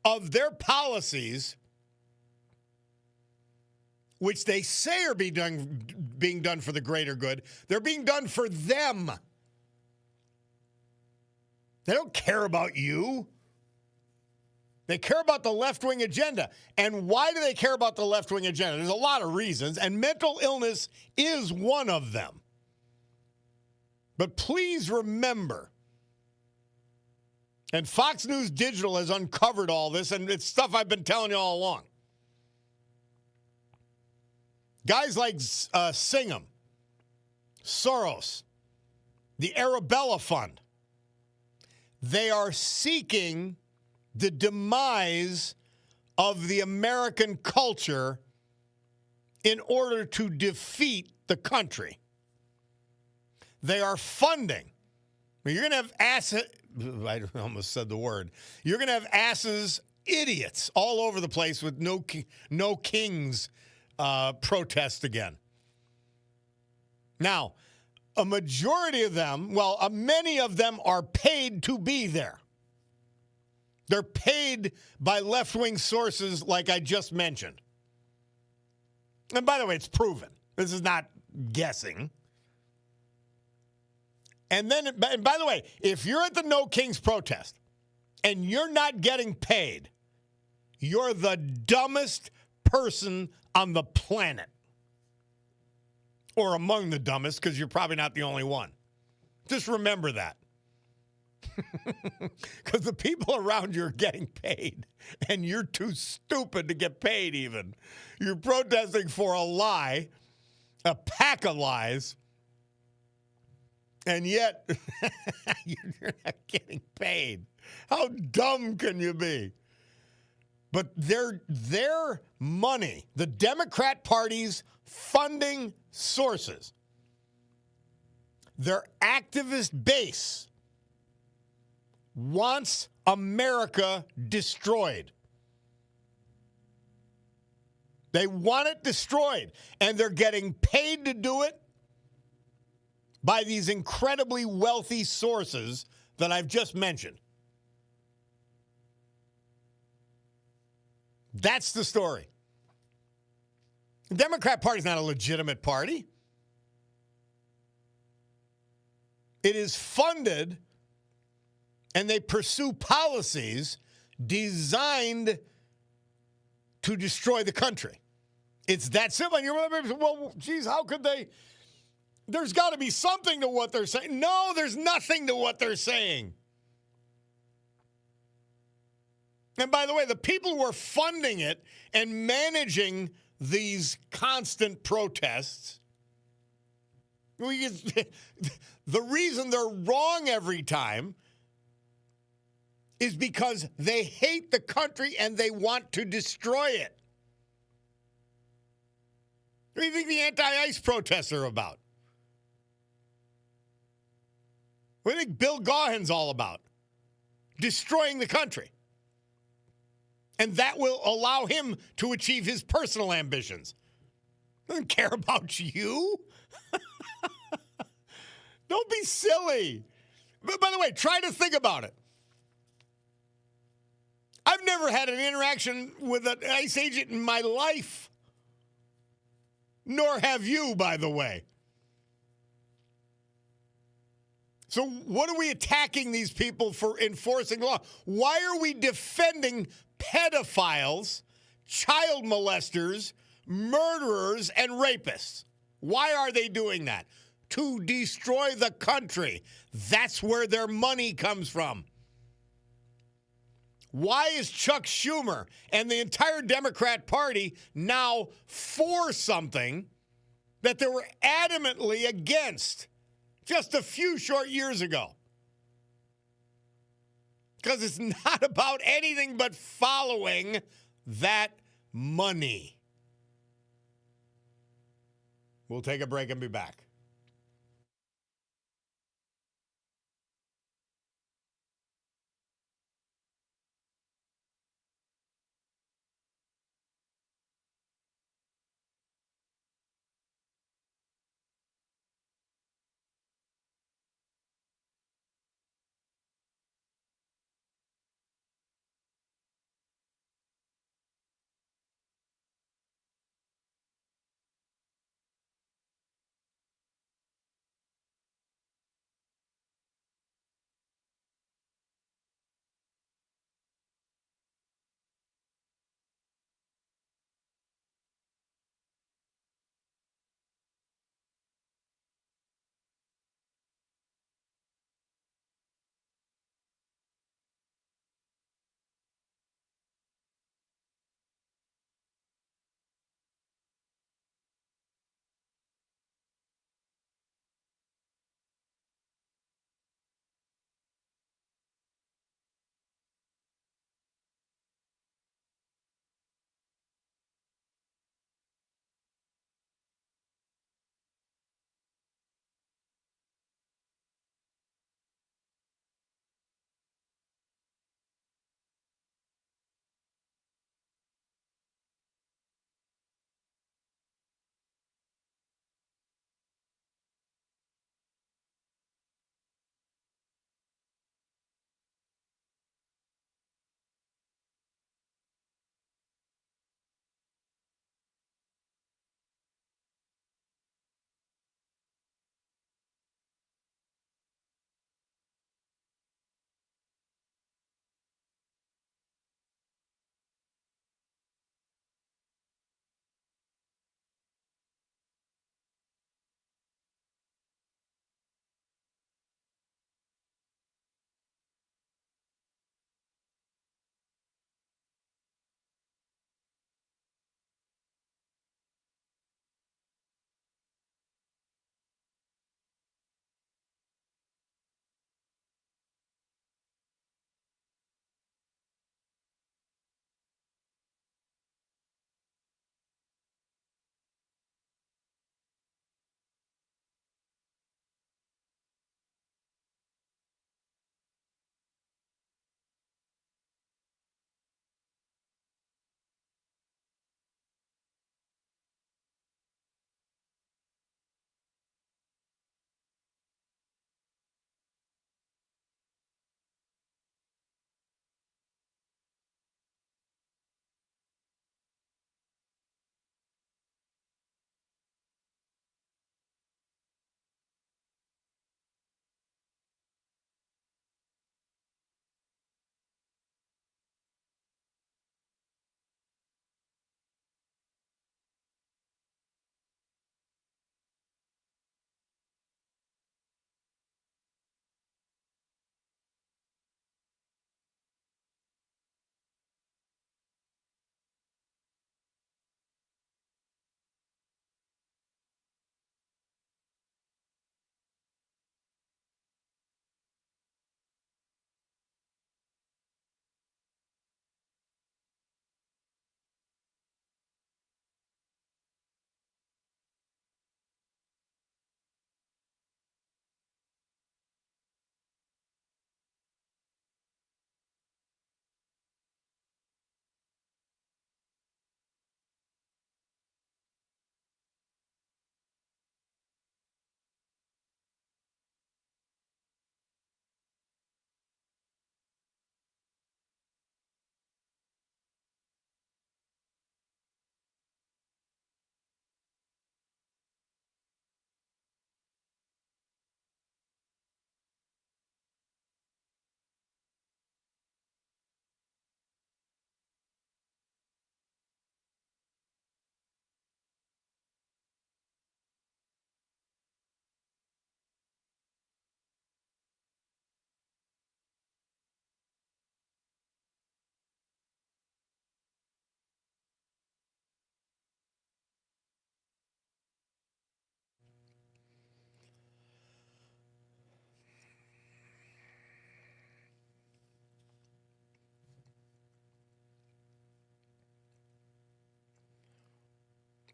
Speaker 1: of their policies, which they say are being done for the greater good, they're being done for them. They don't care about you. They care about the left-wing agenda. And why do they care about the left-wing agenda? There's a lot of reasons, and mental illness is one of them. But please remember, and Fox News Digital has uncovered all this, and it's stuff I've been telling you all along. Guys like Singham, Soros, the Arabella Fund, they are seeking the demise of the American culture in order to defeat the country. They are funding. You're going to have asses. I almost said the word. You're going to have asses, idiots all over the place with no kings protest again. Now, a majority of them, many of them are paid to be there. They're paid by left-wing sources like I just mentioned. And by the way, it's proven. This is not guessing. And by the way, if you're at the No Kings protest and you're not getting paid, you're the dumbest person on the planet. Or among the dumbest, because you're probably not the only one. Just remember that. Because the people around you are getting paid, and you're too stupid to get paid even. You're protesting for a lie, a pack of lies, and yet you're not getting paid. How dumb can you be? But their money, the Democrat Party's funding sources, their activist base wants America destroyed. They want it destroyed, and they're getting paid to do it by these incredibly wealthy sources that I've just mentioned. That's the story. The Democrat Party is not a legitimate party. It is funded, and they pursue policies designed to destroy the country. It's that simple. And you're well, geez, how could they? There's got to be something to what they're saying. No, there's nothing to what they're saying. And by the way, the people who are funding it and managing these constant protests, the reason they're wrong every time is because they hate the country and they want to destroy it. What do you think the anti-ICE protests are about? What do you think Bill Gaughan's all about? Destroying the country. And that will allow him to achieve his personal ambitions. Doesn't care about you. Don't be silly. But by the way, try to think about it. I've never had an interaction with an ICE agent in my life. Nor have you, by the way. So what are we attacking these people for enforcing law? Why are we defending pedophiles, child molesters, murderers, and rapists? Why are they doing that? To destroy the country. That's where their money comes from. Why is Chuck Schumer and the entire Democrat Party now for something that they were adamantly against just a few short years ago? Because it's not about anything but following that money. We'll take a break and be back.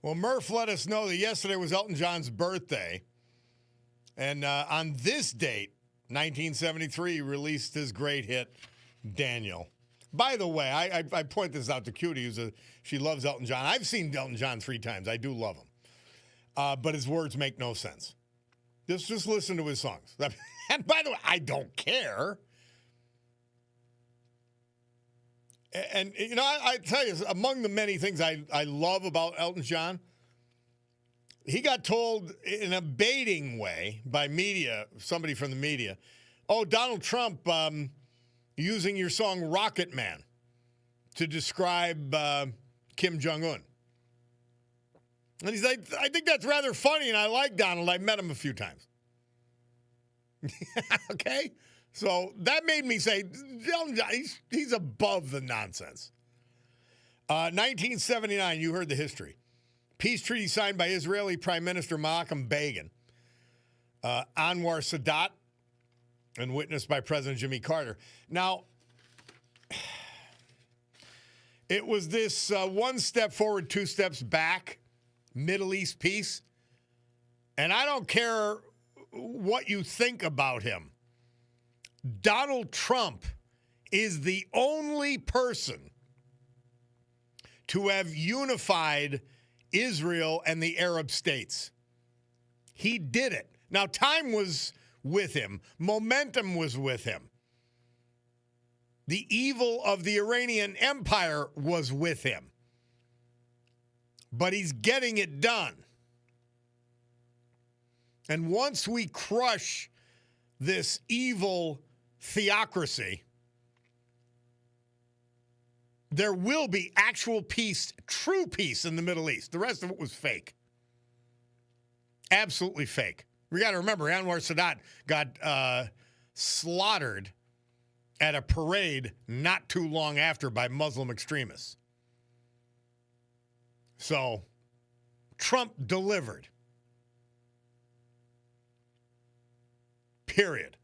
Speaker 1: Well, Murph let us know that yesterday was Elton John's birthday. And on this date, 1973, he released his great hit, Daniel. By the way, I point this out to Cutie, she loves Elton John. I've seen Elton John 3 times. I do love him. But his words make no sense. Just listen to his songs. And by the way, I don't care. And you know, I tell you, among the many things I love about Elton John, he got told in a baiting way by media, somebody from the media, oh, Donald Trump using your song Rocket Man to describe Kim Jong-un. And he's like, I think that's rather funny, and I like Donald. I met him a few times. Okay? So that made me say, he's above the nonsense. 1979, you heard the history. Peace treaty signed by Israeli Prime Minister Menachem Begin, Anwar Sadat, and witnessed by President Jimmy Carter. Now, it was this 1 step forward, 2 steps back, Middle East peace. And I don't care what you think about him. Donald Trump is the only person to have unified Israel and the Arab states. He did it. Now, time was with him. Momentum was with him. The evil of the Iranian Empire was with him. But he's getting it done. And once we crush this evil theocracy, there will be actual peace, true peace in the Middle East. The rest of it was fake. Absolutely fake. We got to remember, Anwar Sadat got slaughtered at a parade not too long after by Muslim extremists. So, Trump delivered. Period.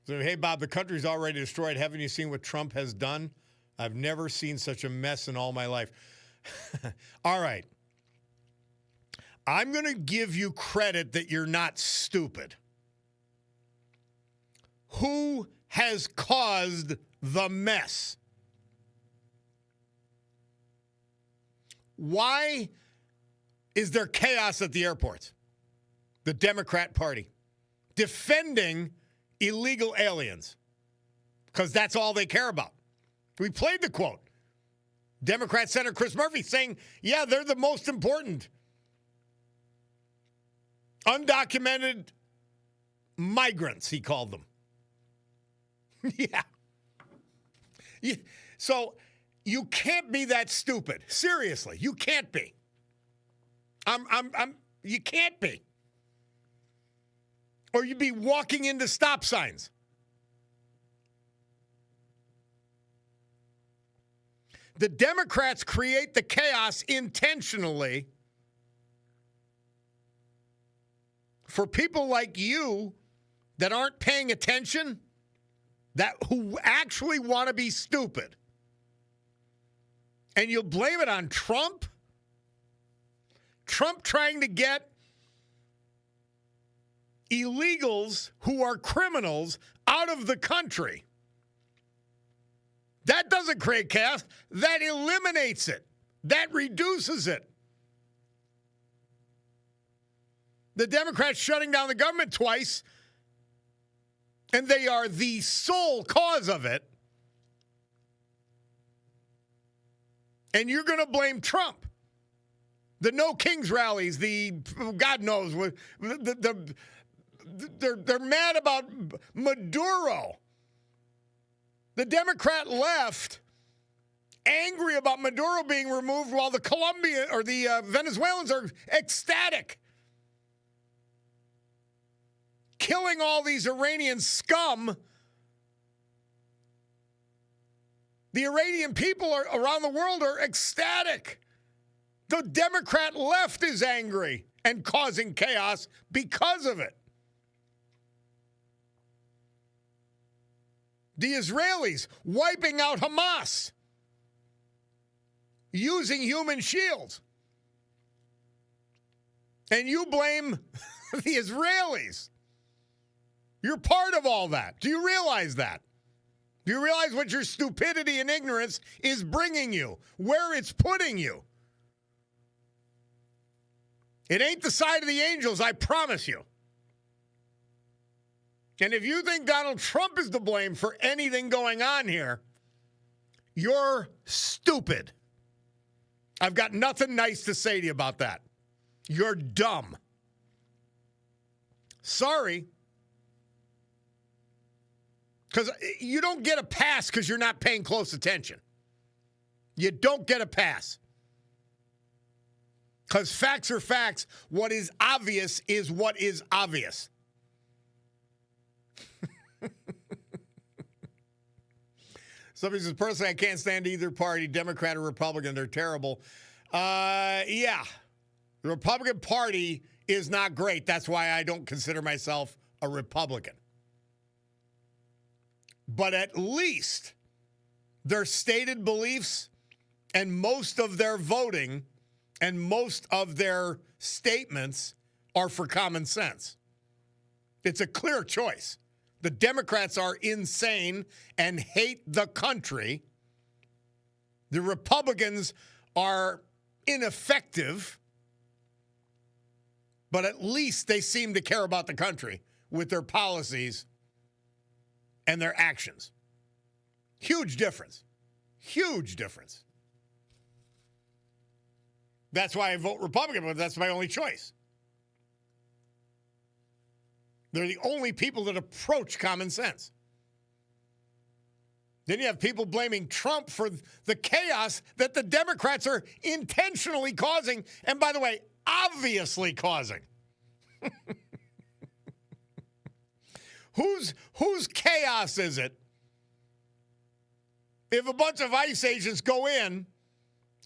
Speaker 1: So, hey, Bob, the country's already destroyed. Haven't you seen what Trump has done? I've never seen such a mess in all my life. All right. I'm going to give you credit that you're not stupid. Who has caused the mess? Why is there chaos at the airports? The Democrat Party defending illegal aliens because that's all they care about. We played the quote. Democrat Senator Chris Murphy saying, yeah, they're the most important. Undocumented migrants, he called them. Yeah. So you can't be that stupid. Seriously, you can't be. You can't be. Or you'd be walking into stop signs. The Democrats create the chaos intentionally for people like you that aren't paying attention, who actually want to be stupid. And you'll blame it on Trump? Trump trying to get illegals who are criminals out of the country. That doesn't create chaos. That eliminates it. That reduces it. The Democrats shutting down the government twice, and they are the sole cause of it. And you're going to blame Trump. The No Kings rallies, God knows, they're mad about Maduro. The Democrat left angry about Maduro being removed while the Colombian or the Venezuelans are ecstatic. Killing all these Iranian scum. The Iranian people around the world are ecstatic. The Democrat left is angry and causing chaos because of it. The Israelis wiping out Hamas. using human shields. And you blame the Israelis. You're part of all that. Do you realize that? Do you realize what your stupidity and ignorance is bringing you, where it's putting you? It ain't the side of the angels, I promise you. And if you think Donald Trump is to blame for anything going on here, you're stupid. I've got nothing nice to say to you about that. You're dumb. Sorry. Because you don't get a pass because you're not paying close attention. You don't get a pass. Because facts are facts. What is obvious is what is obvious. Somebody says, personally, I can't stand either party, Democrat or Republican. They're terrible. Yeah. The Republican Party is not great. That's why I don't consider myself a Republican. But at least their stated beliefs and most of their voting and most of their statements are for common sense. It's a clear choice. The Democrats are insane and hate the country. The Republicans are ineffective, but at least they seem to care about the country with their policies and their actions. Huge difference. Huge difference. That's why I vote Republican, but that's my only choice. They're the only people that approach common sense. Then you have people blaming Trump for the chaos that the Democrats are intentionally causing, and by the way, obviously causing. Whose chaos is it if a bunch of ICE agents go in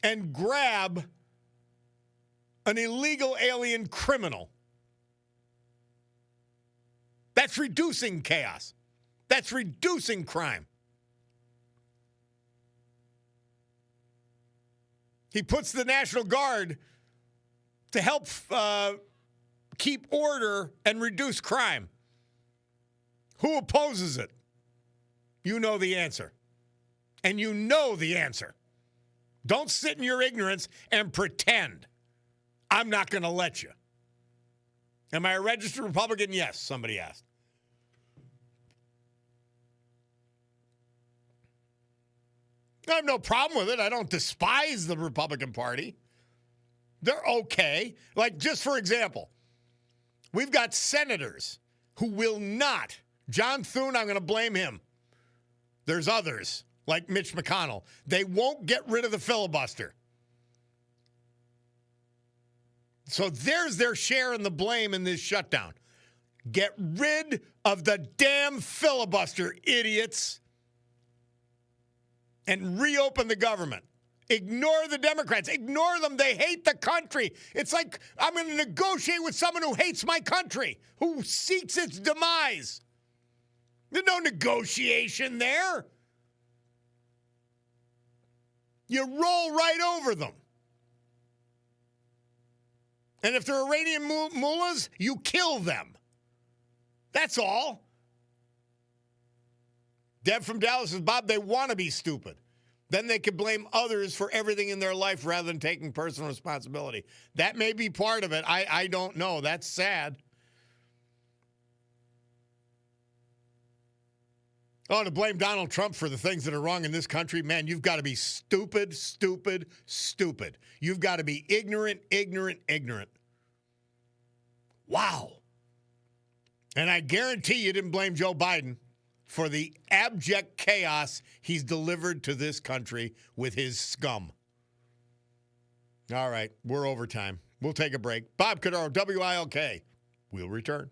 Speaker 1: and grab an illegal alien criminal? That's reducing chaos. That's reducing crime. He puts the National Guard to help keep order and reduce crime. Who opposes it? You know the answer. And you know the answer. Don't sit in your ignorance and pretend. I'm not going to let you. Am I a registered Republican? Yes, somebody asked. I have no problem with it. I don't despise the Republican Party. They're okay. Like, just for example, we've got senators who will not. John Thune, I'm going to blame him. There's others, like Mitch McConnell. They won't get rid of the filibuster. So there's their share in the blame in this shutdown. Get rid of the damn filibuster, idiots, and reopen the government. Ignore the Democrats. Ignore them. They hate the country. It's like I'm going to negotiate with someone who hates my country, who seeks its demise. There's no negotiation there. You roll right over them. And if they're Iranian mullahs, you kill them. That's all. Deb from Dallas says, Bob, they want to be stupid. Then they could blame others for everything in their life rather than taking personal responsibility. That may be part of it. I don't know. That's sad. Oh, to blame Donald Trump for the things that are wrong in this country, man, you've got to be stupid, stupid, stupid. You've got to be ignorant, ignorant, ignorant. Wow. And I guarantee you didn't blame Joe Biden for the abject chaos he's delivered to this country with his scum. All right, we're over time. We'll take a break. Bob Cordaro, WILK. We'll return.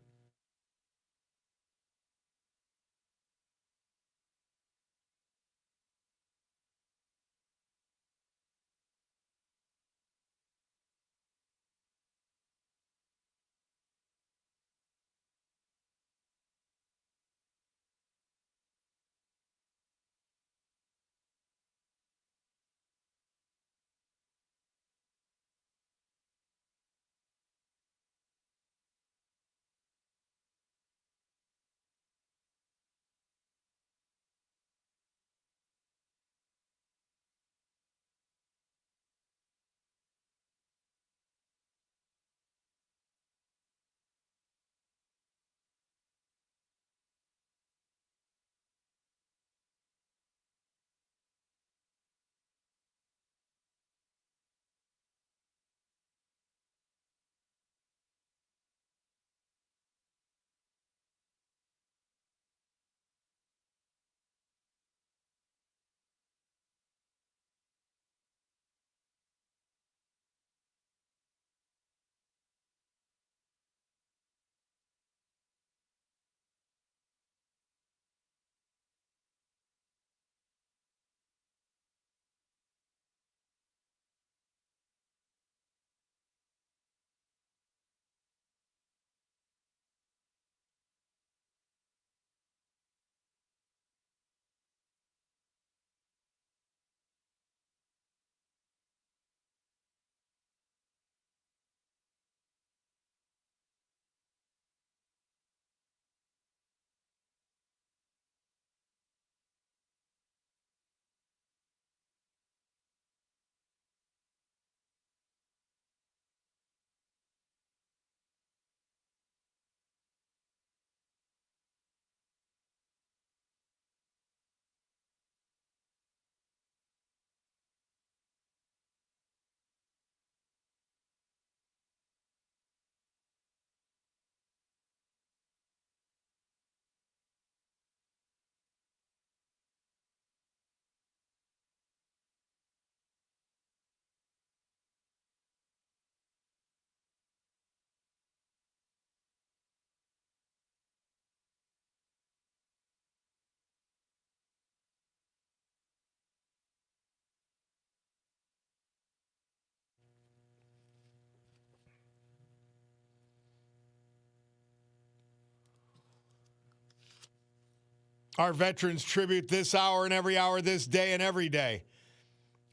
Speaker 1: Our Veterans Tribute this hour and every hour, this day and every day.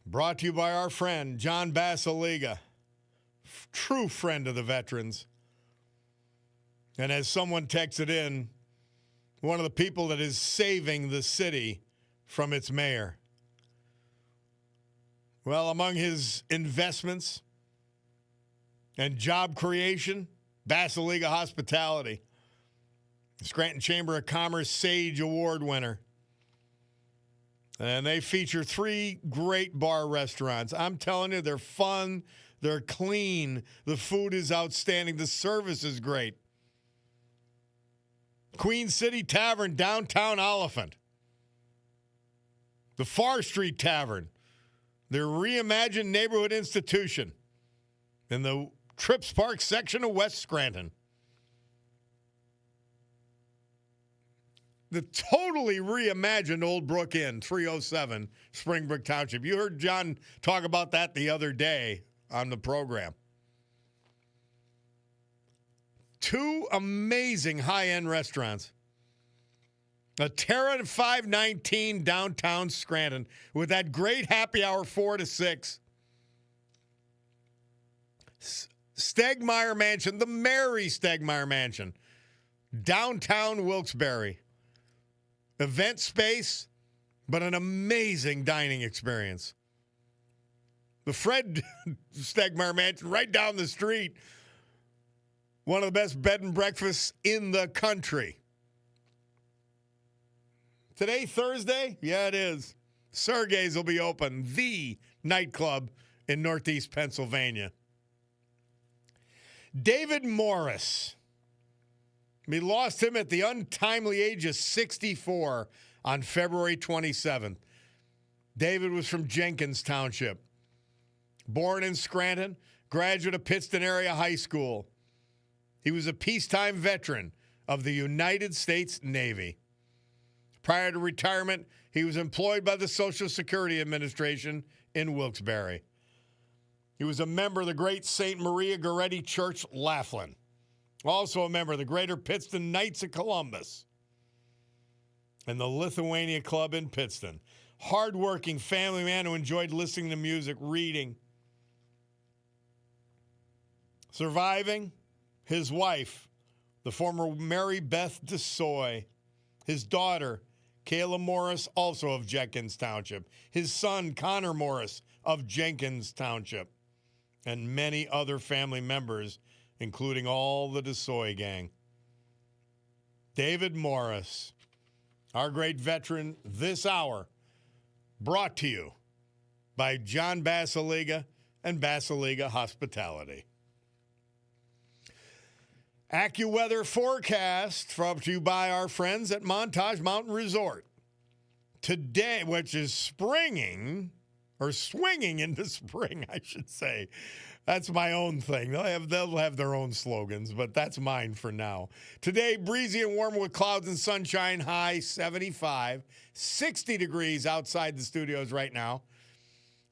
Speaker 1: Brought to you by our friend, John Basiliga, true friend of the veterans. And as someone texted in, one of the people that is saving the city from its mayor. Well, among his investments and job creation, Basiliga Hospitality, Scranton Chamber of Commerce Sage Award winner. And they feature 3 great bar restaurants. I'm telling you, they're fun, they're clean, the food is outstanding, the service is great. Queen City Tavern, downtown Oliphant. The Far Street Tavern, their reimagined neighborhood institution in the Trips Park section of West Scranton. The totally reimagined Old Brook Inn, 307 Springbrook Township. You heard John talk about that the other day on the program. 2 amazing high-end restaurants. A Terra at 519 downtown Scranton with that great happy hour 4 to 6. Stegmeyer Mansion, the Mary Stegmeyer Mansion, downtown Wilkes-Barre. Event space, but an amazing dining experience. The Fred Stegmeyer Mansion right down the street. One of the best bed and breakfasts in the country. Today, Thursday? Yeah, it is. Sergei's will be open, the nightclub in Northeast Pennsylvania. David Morris. We lost him at the untimely age of 64 on February 27th. David was from Jenkins Township. Born in Scranton, graduate of Pittston Area High School. He was a peacetime veteran of the United States Navy. Prior to retirement, he was employed by the Social Security Administration in Wilkes-Barre. He was a member of the Great St. Maria Goretti Church, Laughlin. Also a member of the Greater Pittston Knights of Columbus and the Lithuania Club in Pittston. Hardworking family man who enjoyed listening to music, reading. Surviving, his wife, the former Mary Beth DeSoy. His daughter, Kayla Morris, also of Jenkins Township. His son, Connor Morris, of Jenkins Township. And many other family members, including all the DeSoy gang. David Morris, our great veteran this hour, brought to you by John Basiliga and Basiliga Hospitality. AccuWeather forecast brought to you by our friends at Montage Mountain Resort. Today, which is swinging into spring, I should say. That's my own thing. They'll have their own slogans, but that's mine for now. Today, breezy and warm with clouds and sunshine, high 75, 60 degrees outside the studios right now.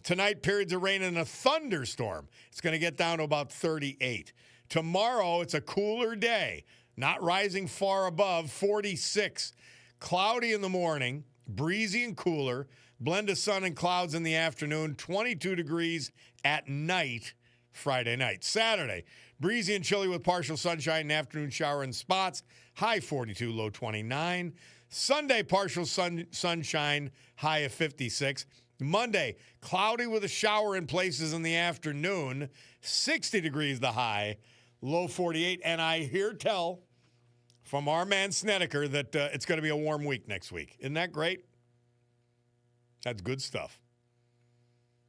Speaker 1: Tonight, periods of rain and a thunderstorm. It's going to get down to about 38. Tomorrow, it's a cooler day, not rising far above 46. Cloudy in the morning, breezy and cooler, blend of sun and clouds in the afternoon, 22 degrees at night, Friday night. Saturday, breezy and chilly with partial sunshine and afternoon shower in spots, high 42, low 29. Sunday, partial sunshine, high of 56. Monday, cloudy with a shower in places in the afternoon, 60 degrees the high, low 48. And I hear tell from our man Snedeker that it's going to be a warm week next week. Isn't that great? That's good stuff.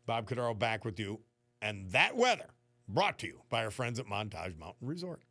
Speaker 1: Bob Cordaro back with you. And that weather brought to you by our friends at Montage Mountain Resort.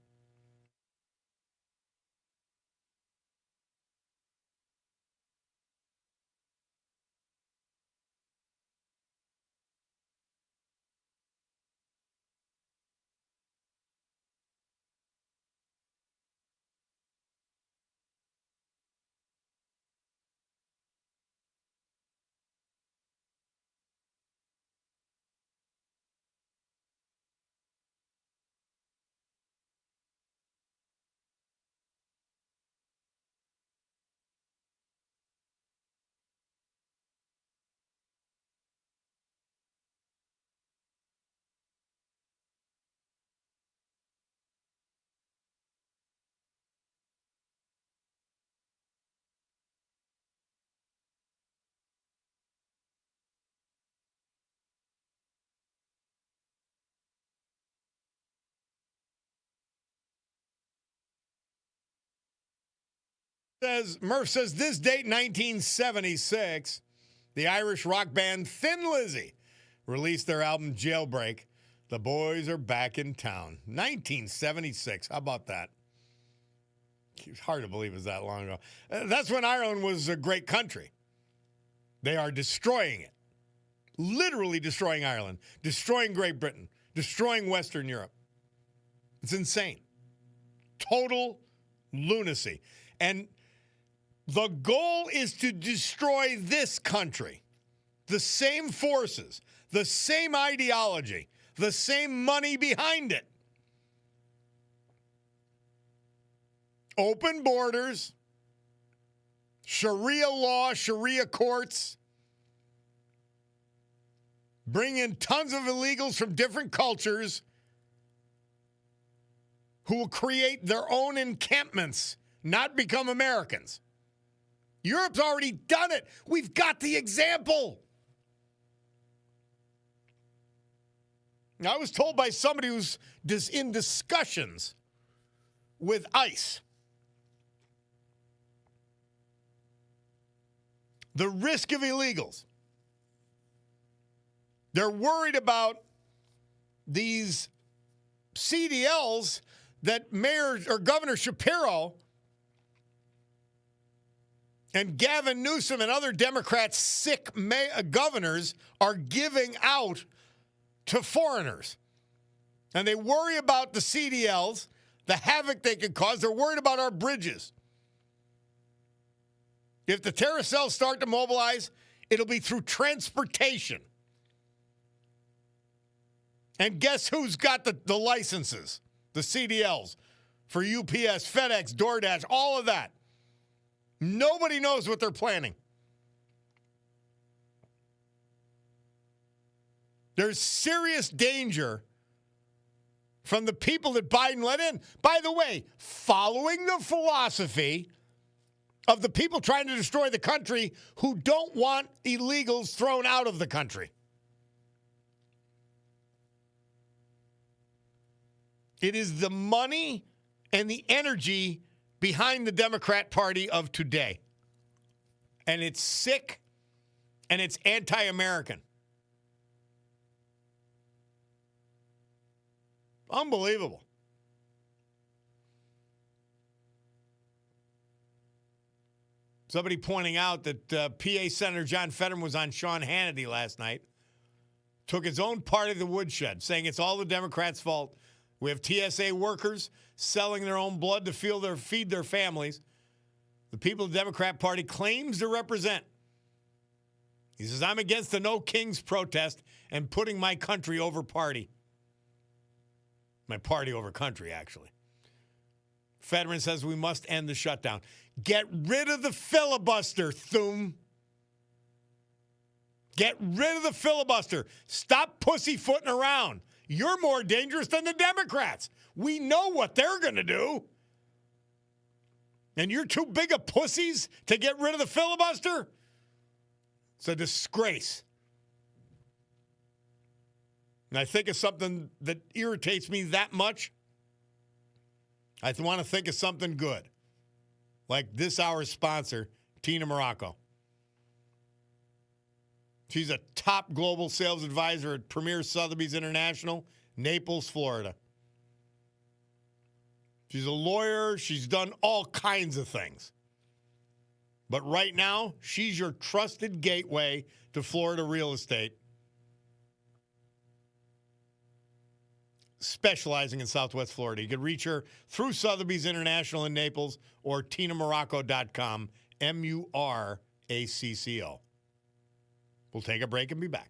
Speaker 1: Murph says this date, 1976, the Irish rock band Thin Lizzy released their album Jailbreak. The boys are back in town. 1976. How about that? It's hard to believe it was that long ago. That's when Ireland was a great country. They are destroying it. Literally destroying Ireland, destroying Great Britain, destroying Western Europe. It's insane. Total lunacy. And the goal is to destroy this country. The same forces, the same ideology, the same money behind it. Open borders, Sharia law, Sharia courts, bring in tons of illegals from different cultures who will create their own encampments, not become Americans. Europe's already done it. We've got the example. I was told by somebody who's in discussions with ICE, the risk of illegals. They're worried about these CDLs that Mayor or Governor Shapiro and Gavin Newsom and other Democrats' sick governors are giving out to foreigners. And they worry about the CDLs, the havoc they could cause. They're worried about our bridges. If the terror cells start to mobilize, it'll be through transportation. And guess who's got the licenses? The CDLs for UPS, FedEx, DoorDash, all of that. Nobody knows what they're planning. There's serious danger from the people that Biden let in. By the way, following the philosophy of the people trying to destroy the country who don't want illegals thrown out of the country. It is the money and the energy behind the Democrat Party of today. And it's sick and it's anti-American. Unbelievable. Somebody pointing out that PA Senator John Fetterman was on Sean Hannity last night, took his own part of the woodshed, saying it's all the Democrats' fault. We have TSA workers selling their own blood to feed their families. The people of the Democrat Party claims to represent. He says, I'm against the No Kings protest and putting my country over party. My party over country, actually. Fetterman says we must end the shutdown. Get rid of the filibuster, Thum. Get rid of the filibuster. Stop pussyfooting around. You're more dangerous than the Democrats. We know what they're going to do. And you're too big of pussies to get rid of the filibuster? It's a disgrace. And I think of something that irritates me that much. I want to think of something good. Like this hour's sponsor, Tina Morocco. She's a top global sales advisor at Premier Sotheby's International, Naples, Florida. She's a lawyer. She's done all kinds of things. But right now, she's your trusted gateway to Florida real estate, specializing in Southwest Florida. You can reach her through Sotheby's International in Naples or tinamorocco.com, MURACCO. We'll take a break and be back.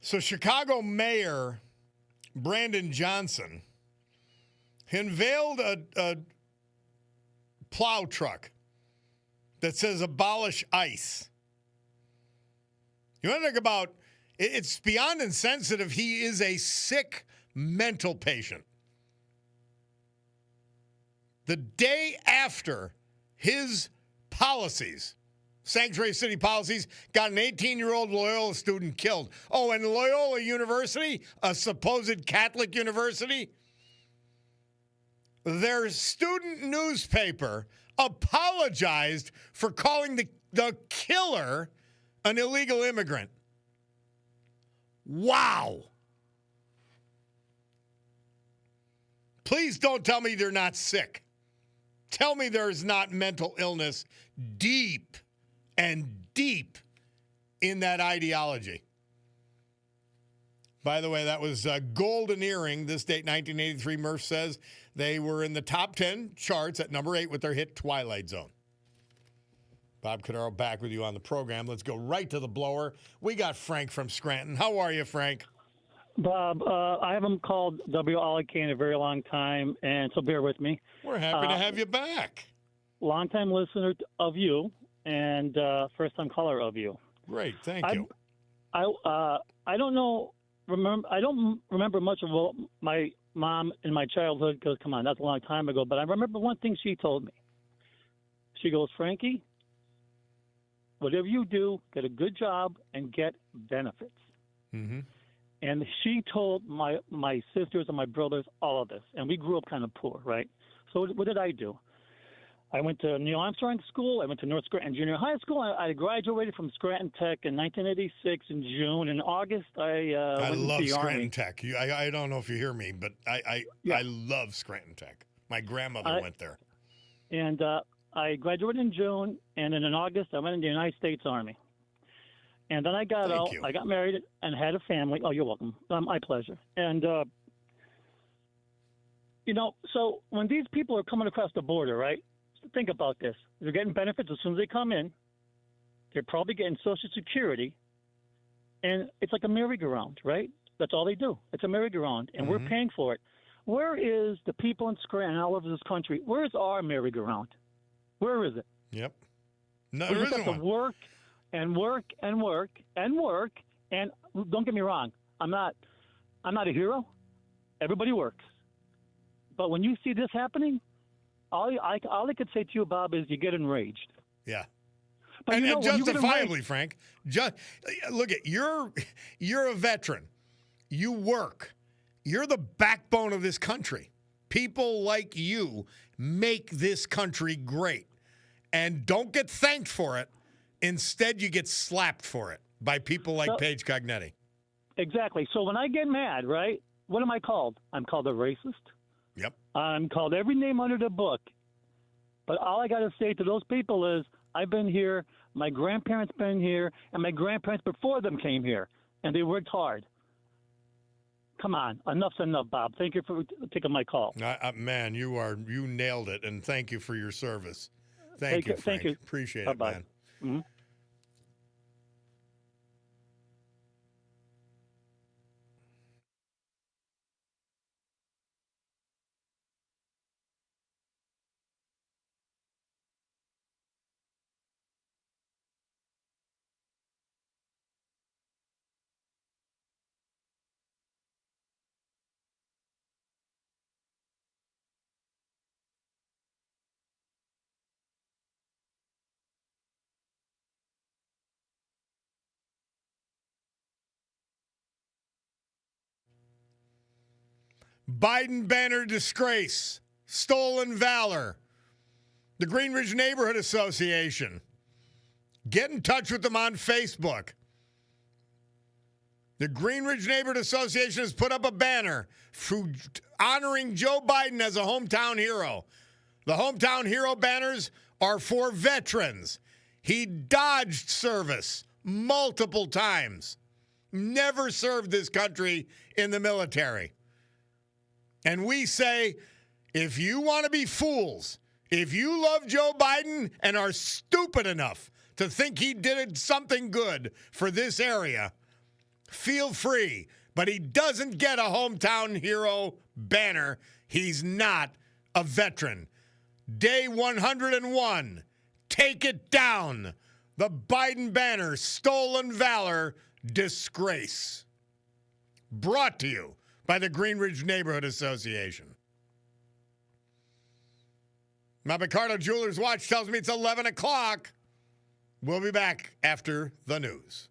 Speaker 1: So Chicago Mayor Brandon Johnson unveiled a plow truck that says abolish ICE. You want to think about, it's beyond insensitive. He is a sick mental patient. The day after his policies, sanctuary city policies, got an 18-year-old Loyola student killed. Oh, and Loyola University, a supposed Catholic university, their student newspaper apologized for calling the killer an illegal immigrant. Wow. Please don't tell me they're not sick. Tell me there's not mental illness deep and deep in that ideology. By the way, that was Golden Earring. This date, 1983, Murph says they were in the top 10 charts at number 8 with their hit Twilight Zone. Bob Cordaro back with you on the program. Let's go right to the blower. We got Frank from Scranton. How are you, Frank?
Speaker 3: Bob, I haven't called WILK in a very long time, and so bear with me.
Speaker 1: We're happy to have you back.
Speaker 3: Longtime listener of you and first-time caller of you.
Speaker 1: Great, thank you.
Speaker 3: I don't remember much of what my mom in my childhood, because, come on, that's a long time ago, but I remember one thing she told me. She goes, Frankie, whatever you do, get a good job and get benefits. Mm-hmm. And she told my sisters and my brothers all of this. And we grew up kind of poor, right? So what did I do? I went to Neil Armstrong School. I went to North Scranton Junior High School. I graduated from Scranton Tech in 1986 in June. In August, I went
Speaker 1: love
Speaker 3: to the
Speaker 1: Scranton
Speaker 3: Army.
Speaker 1: Tech. I don't know if you hear me, but I love Scranton Tech. My grandmother went there.
Speaker 3: And I graduated in June, and then in August, I went in the United States Army. And then I got out. I got married and had a family. Oh, you're welcome. My pleasure. And, so when these people are coming across the border, right, think about this. They're getting benefits as soon as they come in. They're probably getting Social Security. And it's like a merry-go-round, right? That's all they do. It's a merry-go-round, and we're paying for it. Where is the people in Scranton all over this country? Where is our merry-go-round? Where is it?
Speaker 1: Yep. No,
Speaker 3: we
Speaker 1: there
Speaker 3: just
Speaker 1: isn't
Speaker 3: have to
Speaker 1: one.
Speaker 3: work and work and work and work. And don't get me wrong, I'm not a hero. Everybody works. But when you see this happening, all I could say to you, Bob, is you get enraged.
Speaker 1: Yeah.
Speaker 3: But
Speaker 1: and
Speaker 3: when you get
Speaker 1: justifiably,
Speaker 3: enraged,
Speaker 1: Frank. Look at you're a veteran. You work. You're the backbone of this country. People like you make this country great. And don't get thanked for it. Instead, you get slapped for it by people like Paige Cognetti.
Speaker 3: Exactly. So when I get mad, right, what am I called? I'm called a racist.
Speaker 1: Yep.
Speaker 3: I'm called every name under the book. But all I got to say to those people is I've been here, my grandparents been here, and my grandparents before them came here, and they worked hard. Come on. Enough's enough, Bob. Thank you for taking my call.
Speaker 1: Man, you nailed it, and thank you for your service. Thank you, Frank.
Speaker 3: Thank you.
Speaker 1: Appreciate
Speaker 3: Bye-bye.
Speaker 1: it, man.
Speaker 3: Mm-hmm.
Speaker 1: Biden banner disgrace, stolen valor. The Green Ridge Neighborhood Association. Get in touch with them on Facebook. The Green Ridge Neighborhood Association has put up a banner honoring Joe Biden as a hometown hero. The hometown hero banners are for veterans. He dodged service multiple times. Never served this country in the military. And we say, if you want to be fools, if you love Joe Biden and are stupid enough to think he did something good for this area, feel free. But he doesn't get a hometown hero banner. He's not a veteran. Day 101. Take it down. The Biden banner, stolen valor, disgrace. Brought to you by the Greenridge Neighborhood Association. My Cordaro Jewelers watch tells me it's 11 o'clock. We'll be back after the news.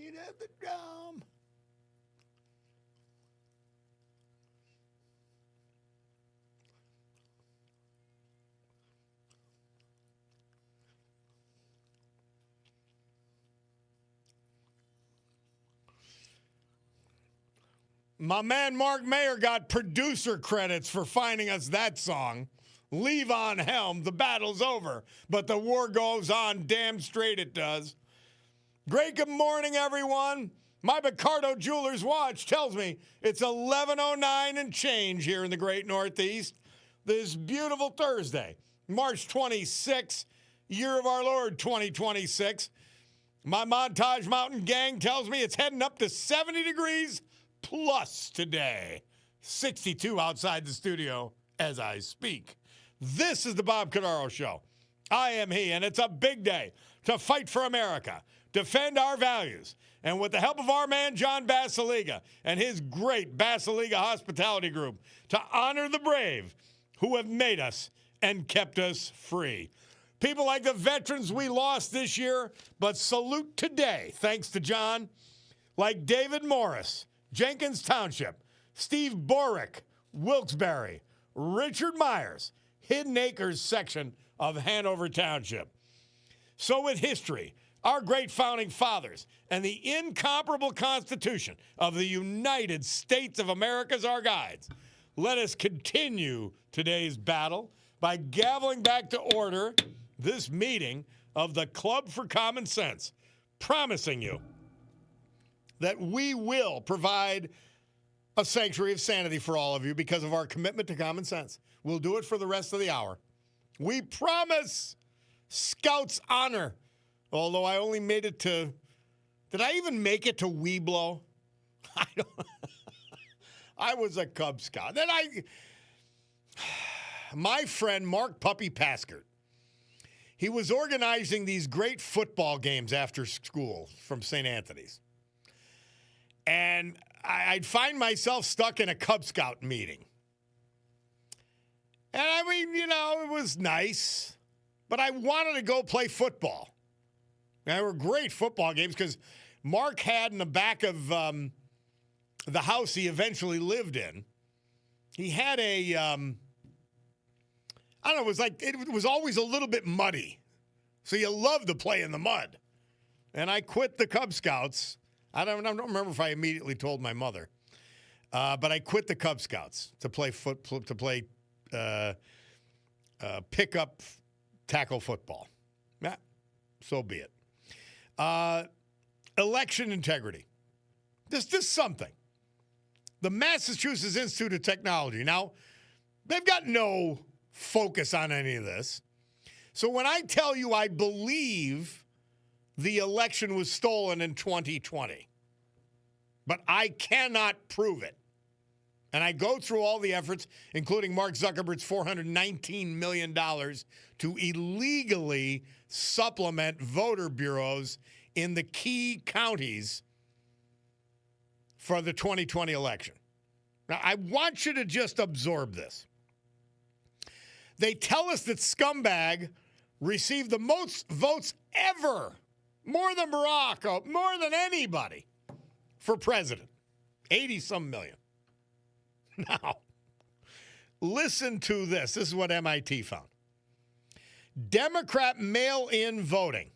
Speaker 1: beat of the drum. My man Mark Mayer got producer credits for finding us that song. Leave on helm, the battle's over, but the war goes on, damn straight it does. Great good morning, everyone. My Picardo Jewelers watch tells me it's 11:09 and change here in the great Northeast. This beautiful Thursday, March 26th, year of our Lord 2026. My Montage Mountain gang tells me it's heading up to 70 degrees plus today. 62 outside the studio as I speak. This is the Bob Cordaro Show. I am he, and it's a big day to fight for America, defend our values, and with the help of our man John Basiliga and his great Basiliga Hospitality Group, to honor the brave who have made us and kept us free. People like the veterans we lost this year, but salute today, thanks to John, like David Morris, Jenkins Township, Steve Borick, Wilkes-Barre, Richard Myers, Hidden Acres section of Hanover Township. So with history, our great founding fathers, and the incomparable Constitution of the United States of America as our guides, let us continue today's battle by gaveling back to order this meeting of the Club for Common Sense, promising you that we will provide a sanctuary of sanity for all of you because of our commitment to common sense. We'll do it for the rest of the hour. We promise. Scouts honor. Although I only made it to, did I even make it to Weeblo? I don't. I was a Cub Scout. Then my friend Mark Puppy Paskert, he was organizing these great football games after school from St. Anthony's. And I'd find myself stuck in a Cub Scout meeting. And I mean, it was nice, but I wanted to go play football. And they were great football games because Mark had in the back of the house he eventually lived in, he had a, I don't know, it was always a little bit muddy. So you loved to play in the mud. And I quit the Cub Scouts. I don't remember if I immediately told my mother, but I quit the Cub Scouts to play pickup tackle football. Yeah, so be it. Election integrity. This is something. The Massachusetts Institute of Technology. Now, they've got no focus on any of this. So when I tell you I believe the election was stolen in 2020, but I cannot prove it. And I go through all the efforts, including Mark Zuckerberg's $419 million to illegally supplement voter bureaus in the key counties for the 2020 election. Now, I want you to just absorb this. They tell us that Scumbag received the most votes ever, more than Barack, more than anybody, for president, 80-some million. Now, listen to this. This is what MIT found. Democrat mail-in voting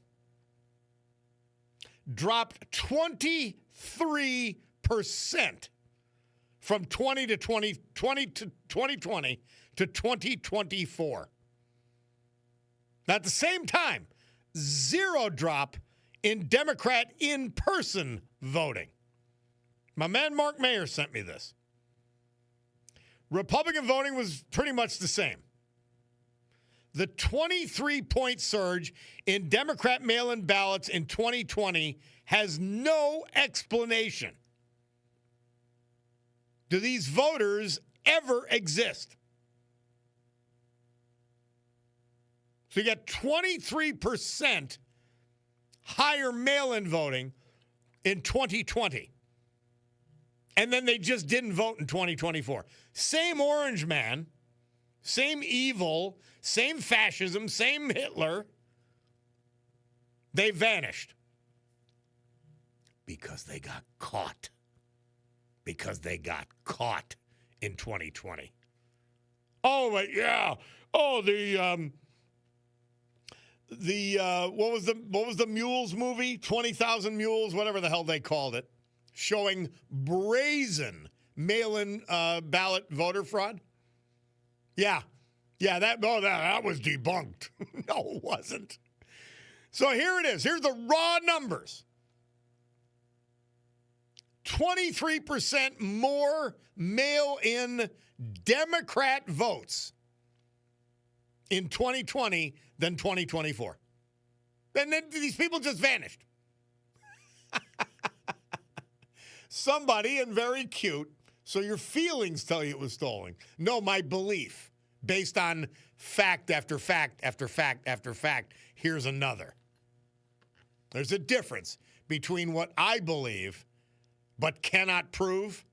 Speaker 1: dropped 23% from 2020 to 2024. At the same time, zero drop in Democrat in-person voting. My man Mark Mayer sent me this. Republican voting was pretty much the same. The 23-point surge in Democrat mail-in ballots in 2020 has no explanation. Do these voters ever exist? So you got 23% higher mail-in voting in 2020. And then they just didn't vote in 2024. Same orange man, same evil, same fascism, same Hitler. They vanished. Because they got caught. Because they got caught in 2020. Oh, but yeah. Oh, what was the Mules movie? 20,000 Mules, whatever the hell they called it, showing brazen mail-in ballot voter fraud. Yeah, that was debunked. No, it wasn't. So here it is. Here's the raw numbers. 23% more mail-in Democrat votes in 2020 than 2024. And then these people just vanished. Somebody, and very cute, so your feelings tell you it was stolen. No, my belief, based on fact after fact after fact after fact. Here's another. There's a difference between what I believe but cannot prove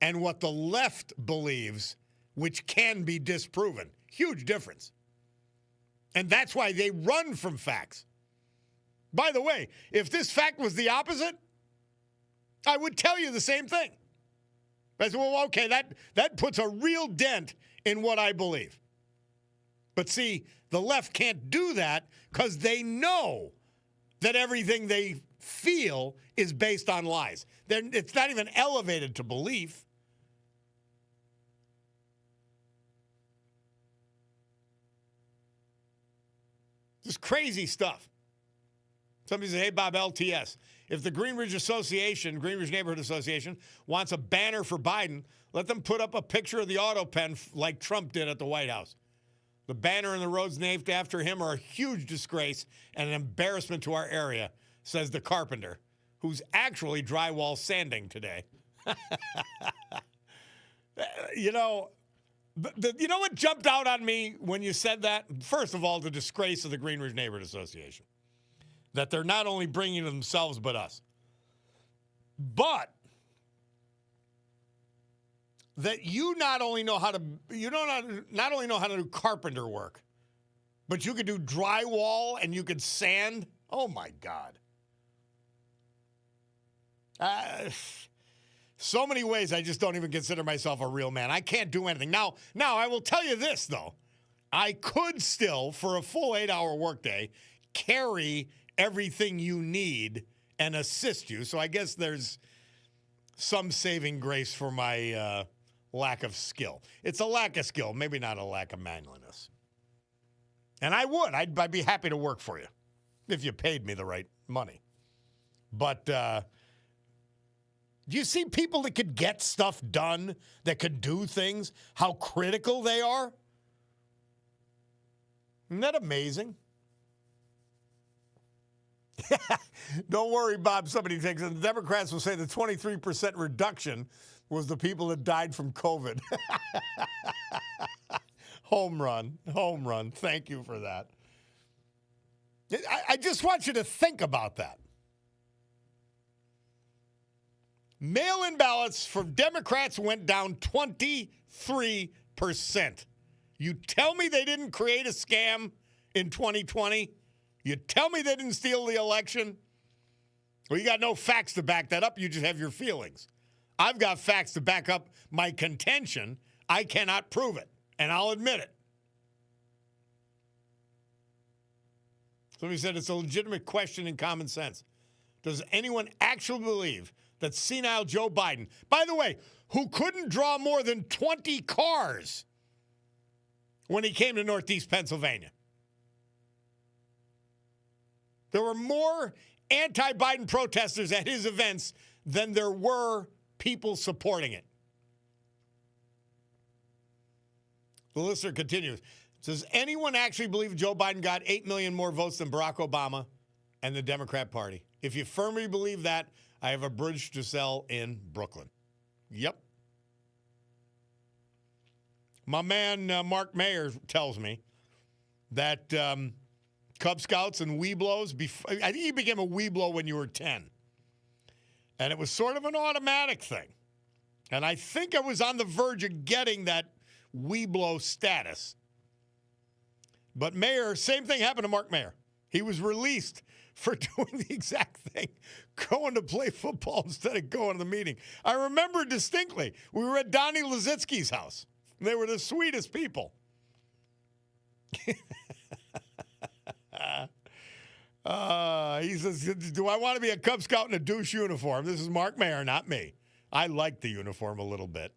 Speaker 1: and what the left believes, which can be disproven. Huge difference. And that's why they run from facts. By the way, if this fact was the opposite, I would tell you the same thing. I said, well, okay, that puts a real dent in what I believe. But see, the left can't do that because they know that everything they feel is based on lies. It's not even elevated to belief. Just crazy stuff. Somebody said, hey, Bob, LTS. If the Greenridge Neighborhood Association, wants a banner for Biden, let them put up a picture of the auto pen like Trump did at the White House. The banner and the roads named after him are a huge disgrace and an embarrassment to our area, says the carpenter, who's actually drywall sanding today. You know what jumped out on me when you said that? First of all, the disgrace of the Greenridge Neighborhood Association. That they're not only bringing themselves but us. But that you not only know how to do carpenter work, but you could do drywall and you could sand. Oh my God. So many ways I just don't even consider myself a real man. I can't do anything. Now I will tell you this though. I could still, for a full 8-hour workday, carry everything you need and assist you. So I guess there's some saving grace for my lack of skill. It's a lack of skill, maybe not a lack of manliness. And I'd be happy to work for you if you paid me the right money. But do you see people that could get stuff done, that could do things, how critical they are? Isn't that amazing? Don't worry, Bob. Somebody thinks the Democrats will say the 23% reduction was the people that died from COVID. Home run. Thank you for that. I just want you to think about that. Mail-in ballots for Democrats went down 23%. You tell me they didn't create a scam in 2020? You tell me they didn't steal the election? Well, you got no facts to back that up. You just have your feelings. I've got facts to back up my contention. I cannot prove it, and I'll admit it. Somebody said it's a legitimate question in common sense. Does anyone actually believe that senile Joe Biden, by the way, who couldn't draw more than 20 cars when he came to Northeast Pennsylvania? There were more anti-Biden protesters at his events than there were people supporting it. The listener continues. Does anyone actually believe Joe Biden got 8 million more votes than Barack Obama and the Democrat Party? If you firmly believe that, I have a bridge to sell in Brooklyn. Yep. My man, Mark Mayer, tells me that Cub Scouts and Weeblos, I think you became a Weeblo when you were 10. And it was sort of an automatic thing. And I think I was on the verge of getting that Weeblo status. But Mayer, same thing happened to Mark Mayer. He was released for doing the exact thing, going to play football instead of going to the meeting. I remember distinctly. We were at Donnie Lazitsky's house. They were the sweetest people. He says, do I want to be a Cub Scout in a douche uniform? This is Mark Mayer, not me. I like the uniform a little bit.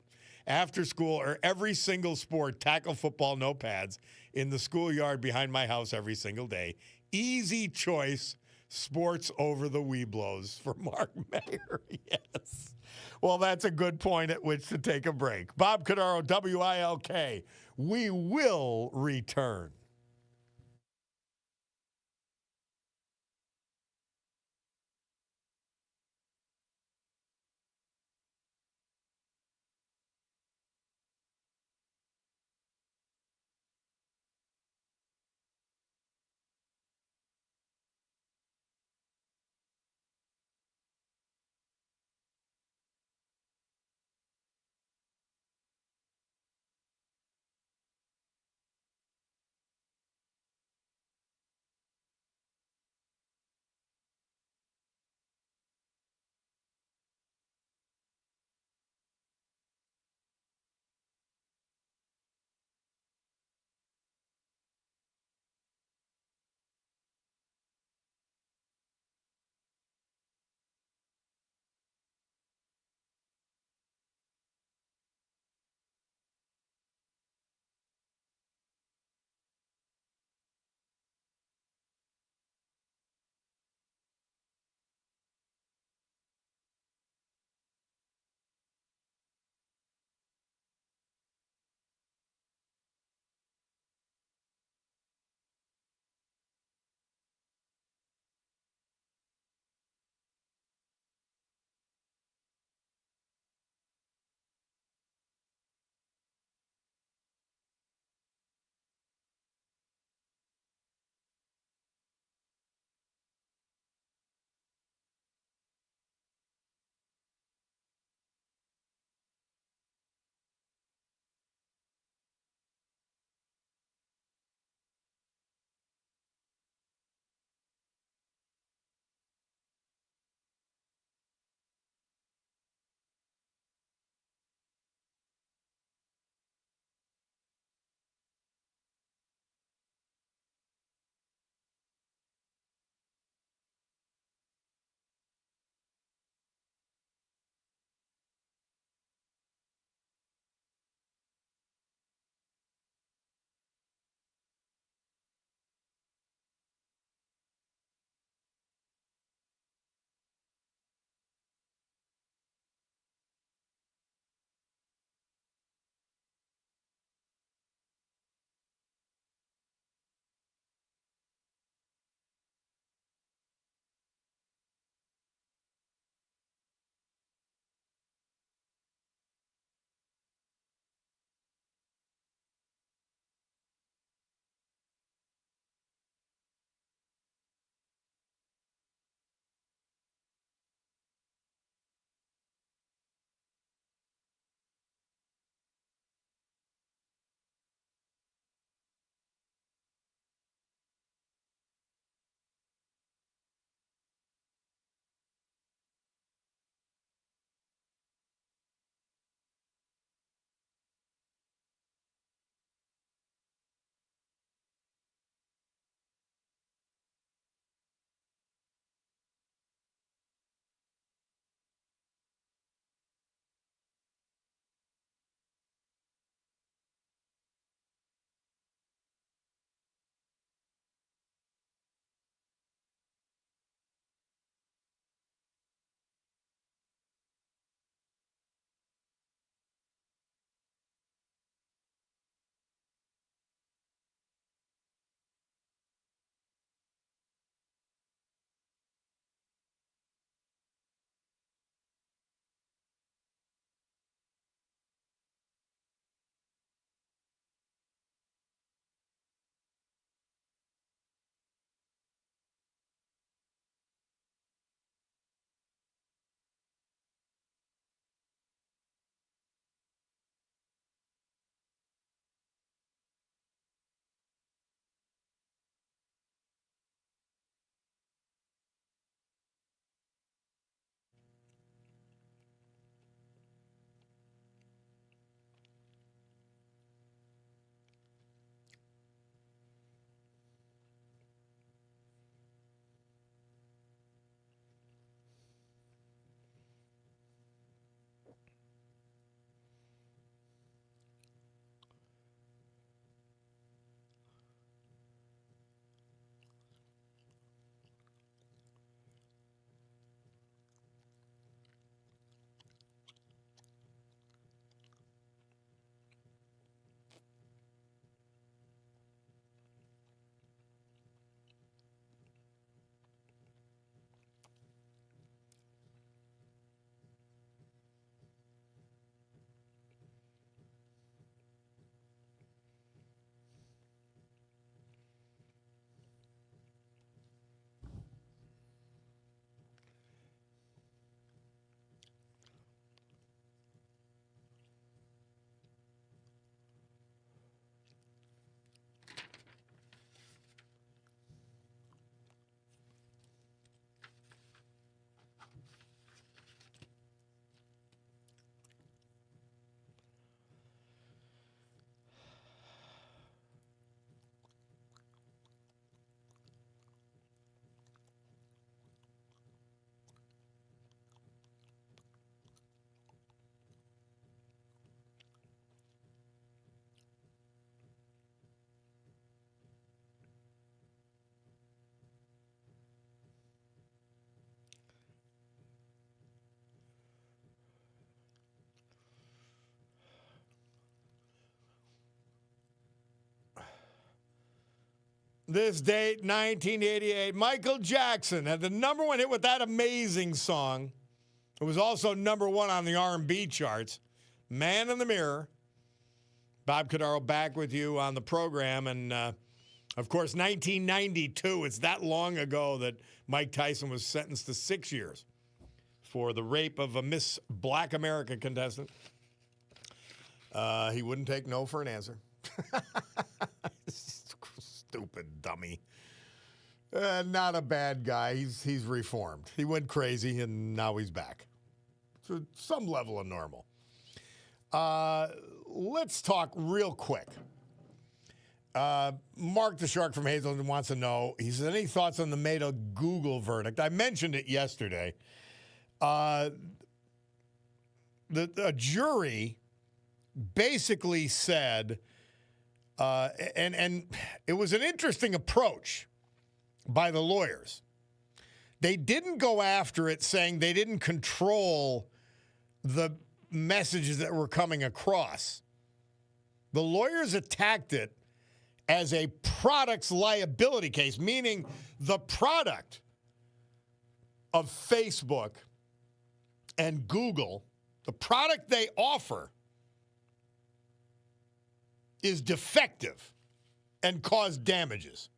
Speaker 1: After school or every single sport, tackle football, no pads, in the schoolyard behind my house every single day. Easy choice, sports over the Weeblos for Mark Mayer. Yes. Well, that's a good point at which to take a break. Bob Cordaro, WILK. We will return. This date, 1988, Michael Jackson had the number one hit with that amazing song. It was also number one on the R&B charts. Man in the Mirror. Bob Cordaro back with you on the program. And, of course, 1992, it's that long ago that Mike Tyson was sentenced to 6 years for the rape of a Miss Black America contestant. He wouldn't take no for an answer. Stupid dummy. Not a bad guy. He's reformed. He went crazy, and now he's back to some level of normal. Let's talk real quick. Mark the Shark from Hazelton wants to know, he says, any thoughts on the Meta Google verdict? I mentioned it yesterday. The jury basically said, and it was an interesting approach by the lawyers. They didn't go after it saying they didn't control the messages that were coming across. The lawyers attacked it as a products liability case, meaning the product of Facebook and Google, the product they offer, is defective and caused damages.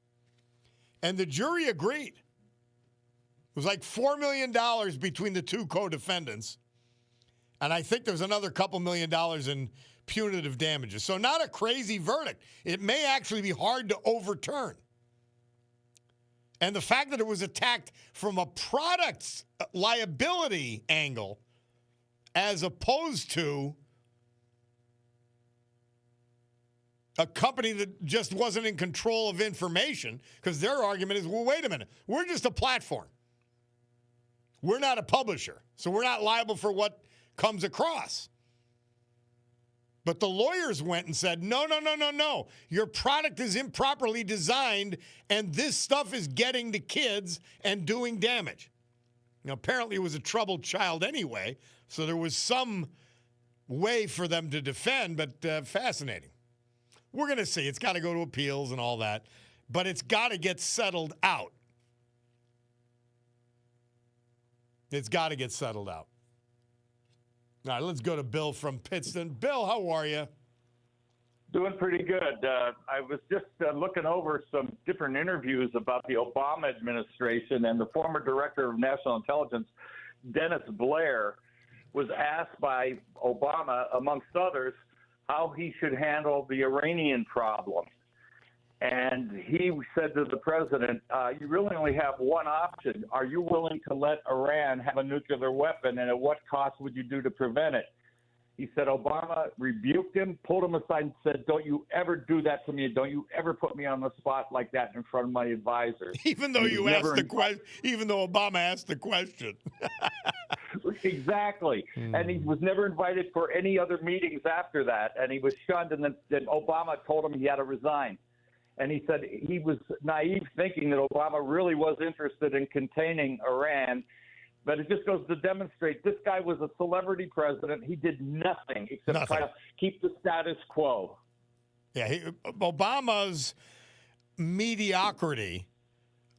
Speaker 1: And the jury agreed. It was like $4 million between the two co-defendants. And I think there's another couple $1 million in punitive damages. So not a crazy verdict. It may actually be hard to overturn. And the fact that it was attacked from a products liability angle as opposed to a company that just wasn't in control of information, because their argument is, well, wait a minute, we're just a platform. We're not a publisher, so we're not liable for what comes across. But the lawyers went and said, no. Your product is improperly designed, and this stuff is getting to kids and doing damage. Now, apparently it was a troubled child anyway, so there was some way for them to defend, but fascinating. We're going to see. It's got to go to appeals and all that, but it's got to get settled out. It's got to get settled out. All right, let's go to Bill from Pittston. Bill, how are you?
Speaker 4: Doing pretty good. I was just looking over some different interviews about the Obama administration, and the former director of national intelligence, Dennis Blair, was asked by Obama, amongst others, how he should handle the Iranian problem. And he said to the president, you really only have one option. Are you willing to let Iran have a nuclear weapon, and at what cost would you do to prevent it? He said Obama rebuked him, pulled him aside, and said, don't you ever do that to me. Don't you ever put me on the spot like that in front of my advisors.
Speaker 1: Even though you asked the question, even though Obama asked the question.
Speaker 4: Exactly. And he was never invited for any other meetings after that. And he was shunned, and then Obama told him he had to resign. And he said he was naive thinking that Obama really was interested in containing Iran. But it just goes to demonstrate this guy was a celebrity president. He did nothing except try to keep the status quo.
Speaker 1: Yeah, Obama's mediocrity,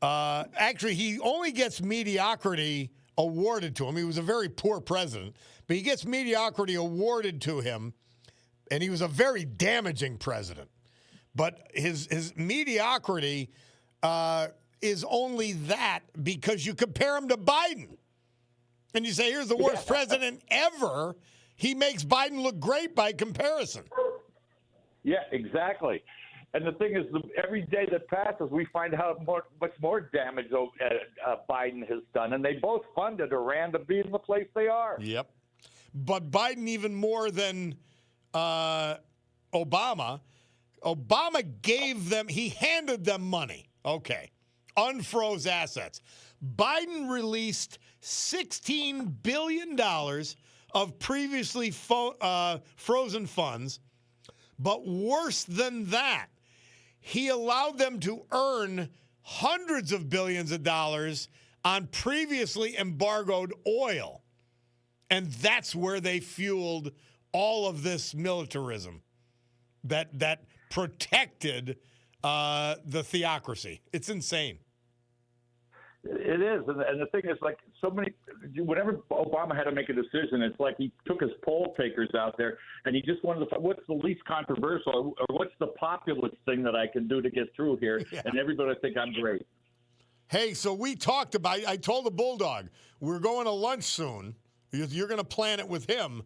Speaker 1: actually, he only gets mediocrity awarded to him. He was a very poor president, but he gets mediocrity awarded to him, and he was a very damaging president. But his mediocrity is only that because you compare him to Biden. And you say, here's the worst president ever. He makes Biden look great by comparison.
Speaker 4: Yeah, exactly. And the thing is, every day that passes, we find out much more damage Biden has done. And they both funded Iran to be in the place they are.
Speaker 1: Yep. But Biden, even more than Obama gave them, he handed them money. Okay. Unfroze assets. Biden released $16 billion of previously frozen funds. But worse than that, he allowed them to earn hundreds of billions of dollars on previously embargoed oil. And that's where they fueled all of this militarism that protected the theocracy. It's insane.
Speaker 4: It is, and the thing is, like, so many. Whenever Obama had to make a decision, it's like he took his poll takers out there, and he just wanted to find what's the least controversial, or what's the populist thing that I can do to get through here, and everybody think I'm great.
Speaker 1: Hey, so we talked about. I told the Bulldog we're going to lunch soon. You're going to plan it with him,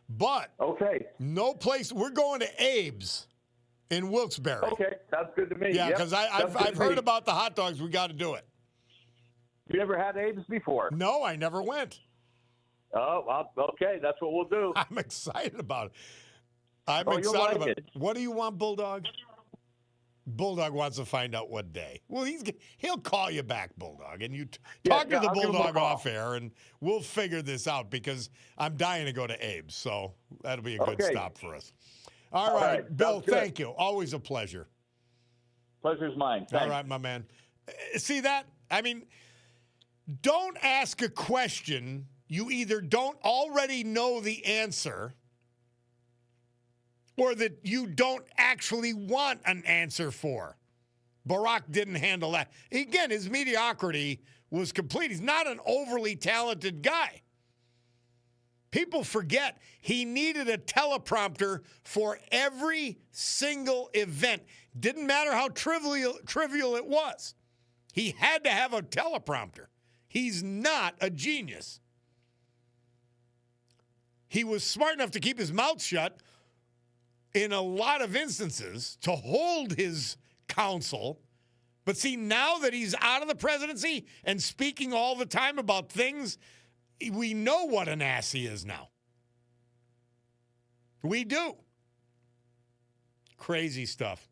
Speaker 1: but
Speaker 4: Okay.
Speaker 1: no place. We're going to Abe's in Wilkes-Barre.
Speaker 4: Okay, sounds good to me.
Speaker 1: Yeah, because I've heard about the hot dogs. We got to do it.
Speaker 4: You ever had Abe's before?
Speaker 1: No, I never went.
Speaker 4: Oh, well, okay, that's what we'll do.
Speaker 1: I'm excited about it. I'm
Speaker 4: you'll
Speaker 1: excited
Speaker 4: like
Speaker 1: about
Speaker 4: it.
Speaker 1: it. What do you want, Bulldog? Bulldog wants to find out what day. Well, he'll call you back, Bulldog, and you talk to the
Speaker 4: I'll give him a
Speaker 1: Bulldog
Speaker 4: call.
Speaker 1: off air, and we'll figure this out because I'm dying to go to Abe's, so that'll be a good
Speaker 4: Okay.
Speaker 1: stop for us. All right, Bill,
Speaker 4: sounds good.
Speaker 1: thank you. Always a pleasure.
Speaker 4: Pleasure's mine. Thanks.
Speaker 1: All right, my man. See that? I mean, don't ask a question you either don't already know the answer or that you don't actually want an answer for. Barack didn't handle that. Again, his mediocrity was complete. He's not an overly talented guy. People forget he needed a teleprompter for every single event. Didn't matter how trivial it was. He had to have a teleprompter. He's not a genius. He was smart enough to keep his mouth shut in a lot of instances to hold his counsel. But see, now that he's out of the presidency and speaking all the time about things, we know what an ass he is now. We do. Crazy stuff.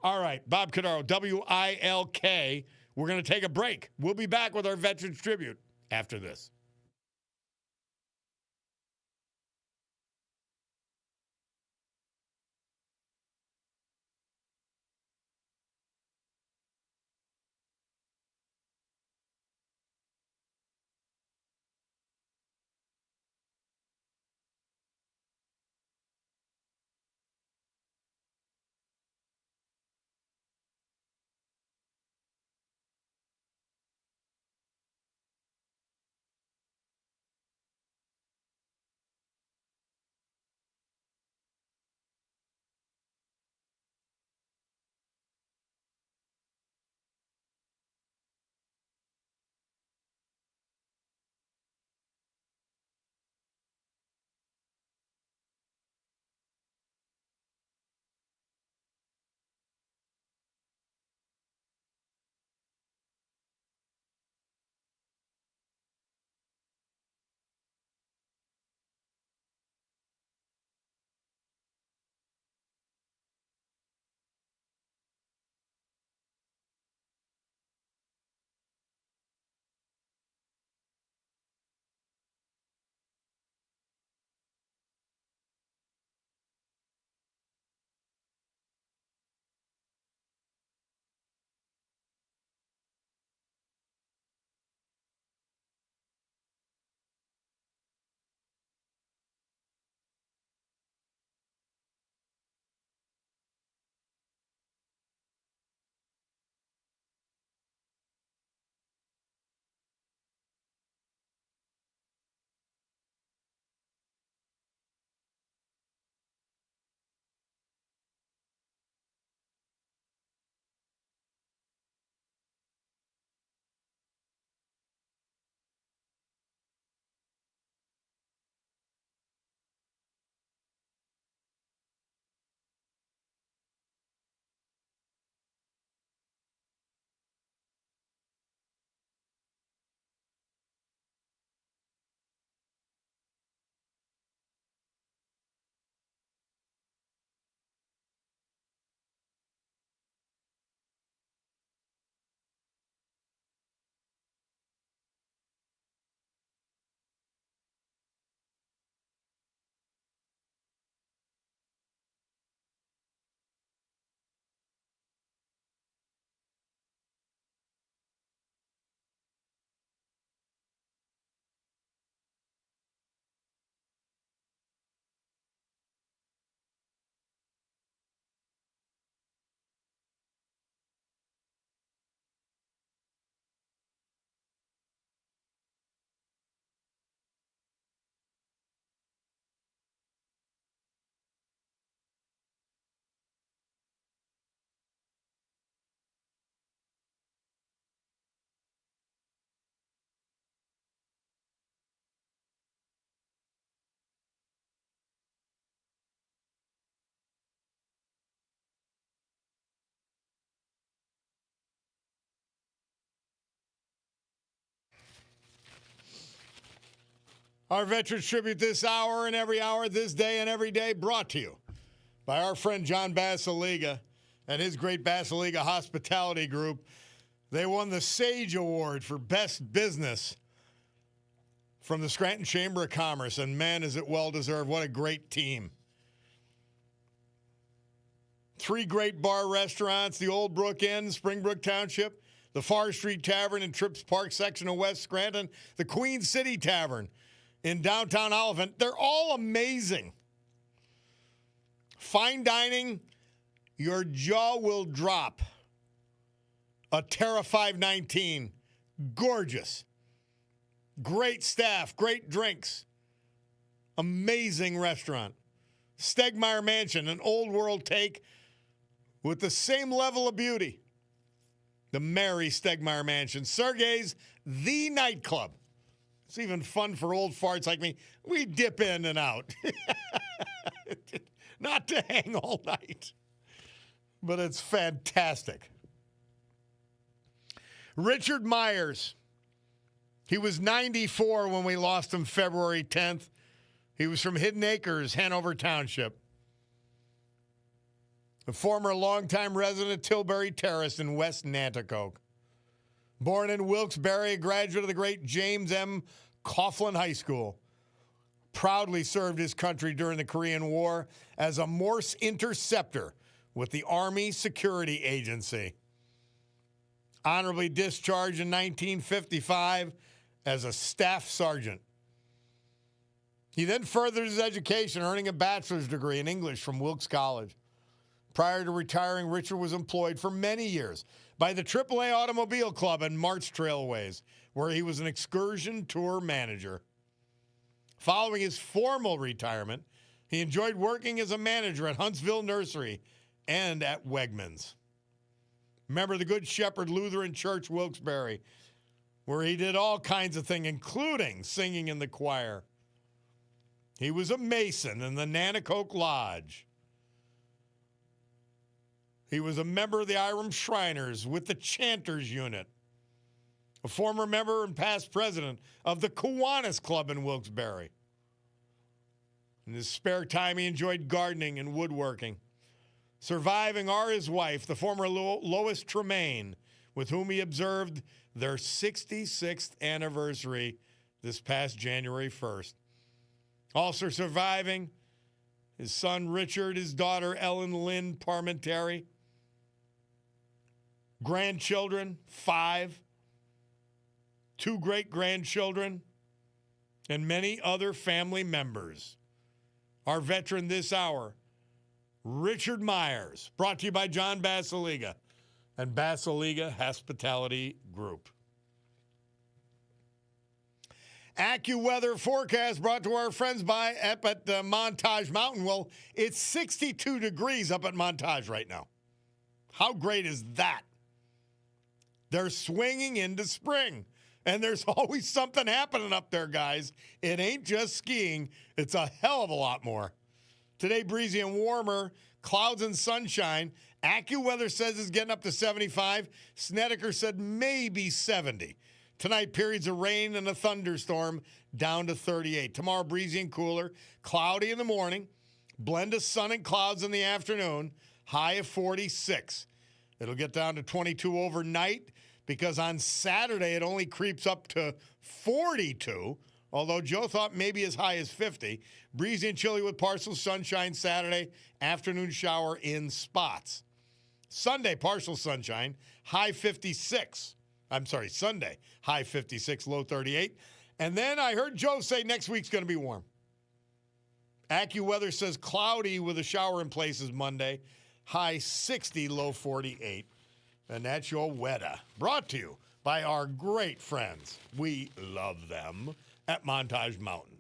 Speaker 1: All right, Bob Cordaro, WILK. We're going to take a break. We'll be back with our Veterans Tribute after this. Our Veterans Tribute this hour and every hour, this day and every day, brought to you by our friend John Basiliga and his great Basiliga Hospitality Group. They won the Sage Award for Best Business from the Scranton Chamber of Commerce, and man, is it well-deserved. What a great team. 3 great bar restaurants, the Old Brook Inn, Springbrook Township, the Far Street Tavern in Trips Park section of West Scranton, the Queen City Tavern in downtown Oliphant. They're all amazing. Fine dining, your jaw will drop. A Terra 519, gorgeous. Great staff, great drinks. Amazing restaurant. Stegmeyer Mansion, an old world take with the same level of beauty. The Mary Stegmeyer Mansion. Sergei's The Nightclub. It's even fun for old farts like me. We dip in and out. Not to hang all night. But it's fantastic. Richard Myers. He was 94 when we lost him February 10th. He was from Hidden Acres, Hanover Township. A former longtime resident of Tilbury Terrace in West Nanticoke. Born in Wilkes-Barre, a graduate of the great James M. Coughlin High School. Proudly served his country during the Korean War as a Morse interceptor with the Army Security Agency. Honorably discharged in 1955 as a staff sergeant. He then furthered his education, earning a bachelor's degree in English from Wilkes College. Prior to retiring, Richard was employed for many years by the AAA Automobile Club and March Trailways, where he was an excursion tour manager. Following his formal retirement, he enjoyed working as a manager at Huntsville Nursery and at Wegmans. Member of the Good Shepherd Lutheran Church, Wilkes-Barre, where he did all kinds of things, including singing in the choir. He was a Mason in the Nanticoke Lodge. He was a member of the Iram Shriners with the Chanters Unit. A former member and past president of the Kiwanis Club in Wilkes-Barre. In his spare time, he enjoyed gardening and woodworking. Surviving are his wife, the former Lois Tremaine, with whom he observed their 66th anniversary this past January 1st. Also surviving, his son Richard, his daughter Ellen Lynn Parmentary. Grandchildren, 5. 2 great-grandchildren, and many other family members. Our veteran this hour, Richard Myers, brought to you by John Basiliga and Basiliga Hospitality Group. AccuWeather forecast brought to our friends up at Montage Mountain. Well, it's 62 degrees up at Montage right now. How great is that? They're swinging into spring. And there's always something happening up there, guys. It ain't just skiing. It's a hell of a lot more. Today, breezy and warmer, clouds and sunshine. AccuWeather says it's getting up to 75. Snedeker said maybe 70. Tonight, periods of rain and a thunderstorm down to 38. Tomorrow, breezy and cooler. Cloudy in the morning. Blend of sun and clouds in the afternoon. High of 46. It'll get down to 22 overnight, because on Saturday it only creeps up to 42, although Joe thought maybe as high as 50. Breezy and chilly with partial sunshine Saturday, afternoon shower in spots. Sunday, partial sunshine, high 56. I'm sorry, Sunday, high 56, low 38. And then I heard Joe say next week's going to be warm. AccuWeather says cloudy with a shower in places Monday, high 60, low 48. And that's your weather. Brought to you by our great friends. We love them at Montage Mountain.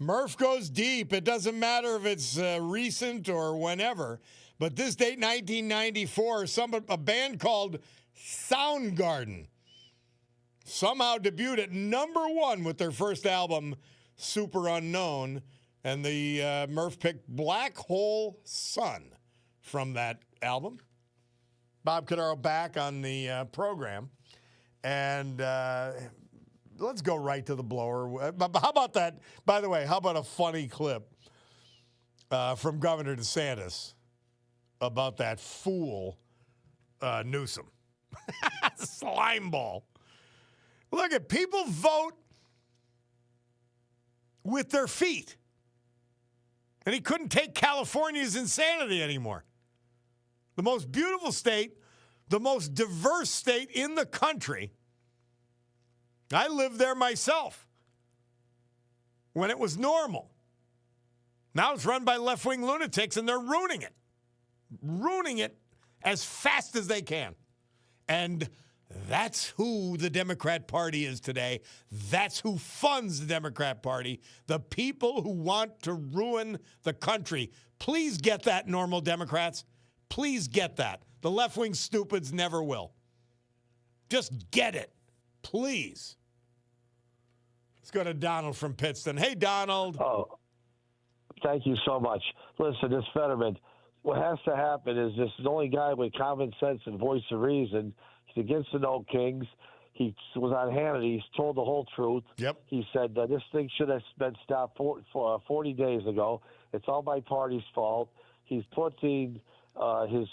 Speaker 1: Murph goes deep. It doesn't matter if it's recent or whenever. But this date, 1994, a band called Soundgarden somehow debuted at #1 with their first album, Super Unknown. And the Murph picked Black Hole Sun from that album. Bob Cordaro back on the program. And let's go right to the blower. How about that? By the way, how about a funny clip from Governor DeSantis about that fool Newsom? Slime ball. Look at people vote with their feet. And he couldn't take California's insanity anymore. The most beautiful state, the most diverse state in the country. I lived there myself when it was normal. Now it's run by left-wing lunatics, and they're ruining it. Ruining it as fast as they can. And that's who the Democrat Party is today. That's who funds the Democrat Party. The people who want to ruin the country. Please get that, normal Democrats. Please get that. The left-wing stupids never will. Just get it. Please. Let's go to Donald from Pittston. Hey, Donald.
Speaker 5: Oh, thank you so much. Listen, this Fetterman, what has to happen is this is the only guy with common sense and voice of reason. He's against the No Kings. He was on Hannity. He's told the whole truth.
Speaker 1: Yep.
Speaker 5: He said this thing should have been stopped 40 days ago. It's all my party's fault. He's putting his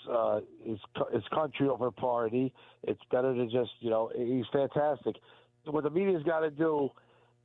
Speaker 5: country over party. It's better to just, he's fantastic. What the media's got to do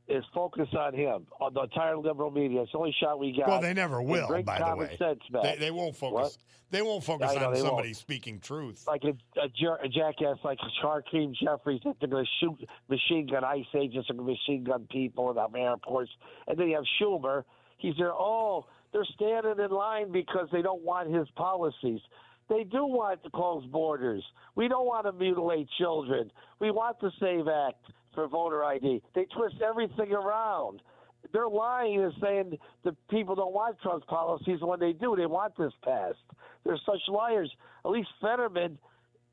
Speaker 5: is focus on him, on the entire liberal media. It's the only shot we got.
Speaker 1: Well, they never will, by the way.
Speaker 5: Sense back.
Speaker 1: They won't focus.
Speaker 5: What?
Speaker 1: They won't focus on somebody speaking truth.
Speaker 5: Like a jackass like Hakeem Jeffries, that they're going to shoot machine gun ICE agents and machine gun people in our airports. And then you have Schumer. He's there. Oh, they're standing in line because they don't want his policies. They do want to close borders. We don't want to mutilate children. We want the SAVE Act for voter ID. They twist everything around. They're lying and saying the people don't want Trump's policies. When they do, they want this passed. They're such liars. At least Fetterman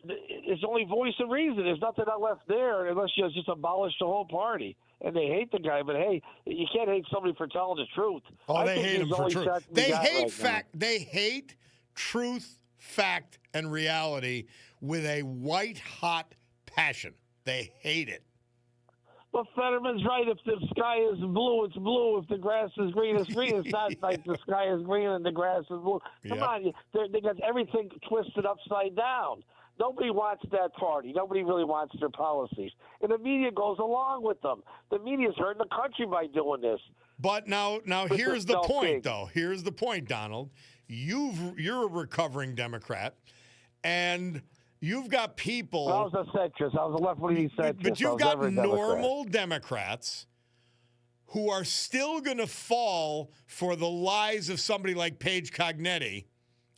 Speaker 5: is the only voice of reason. There's nothing left there unless you just abolish the whole party. And they hate the guy, but hey, you can't hate somebody for telling the truth.
Speaker 1: Oh, they hate him for truth. They hate fact. They hate truth, fact, and reality with a white-hot passion. They hate it.
Speaker 5: Well, Fetterman's right. If the sky is blue, it's blue. If the grass is green, it's green. It's not like the sky is green and the grass is blue. Come on. They got everything twisted upside down. Nobody wants that party. Nobody really wants their policies. And the media goes along with them. The media's hurting the country by doing this.
Speaker 1: But now here's the point, though. Here's the point, Donald. You're a recovering Democrat, and you've got people.
Speaker 5: I was a centrist. I was a left-wing centrist.
Speaker 1: But you've got normal Democrats who are still going to fall for the lies of somebody like Paige Cognetti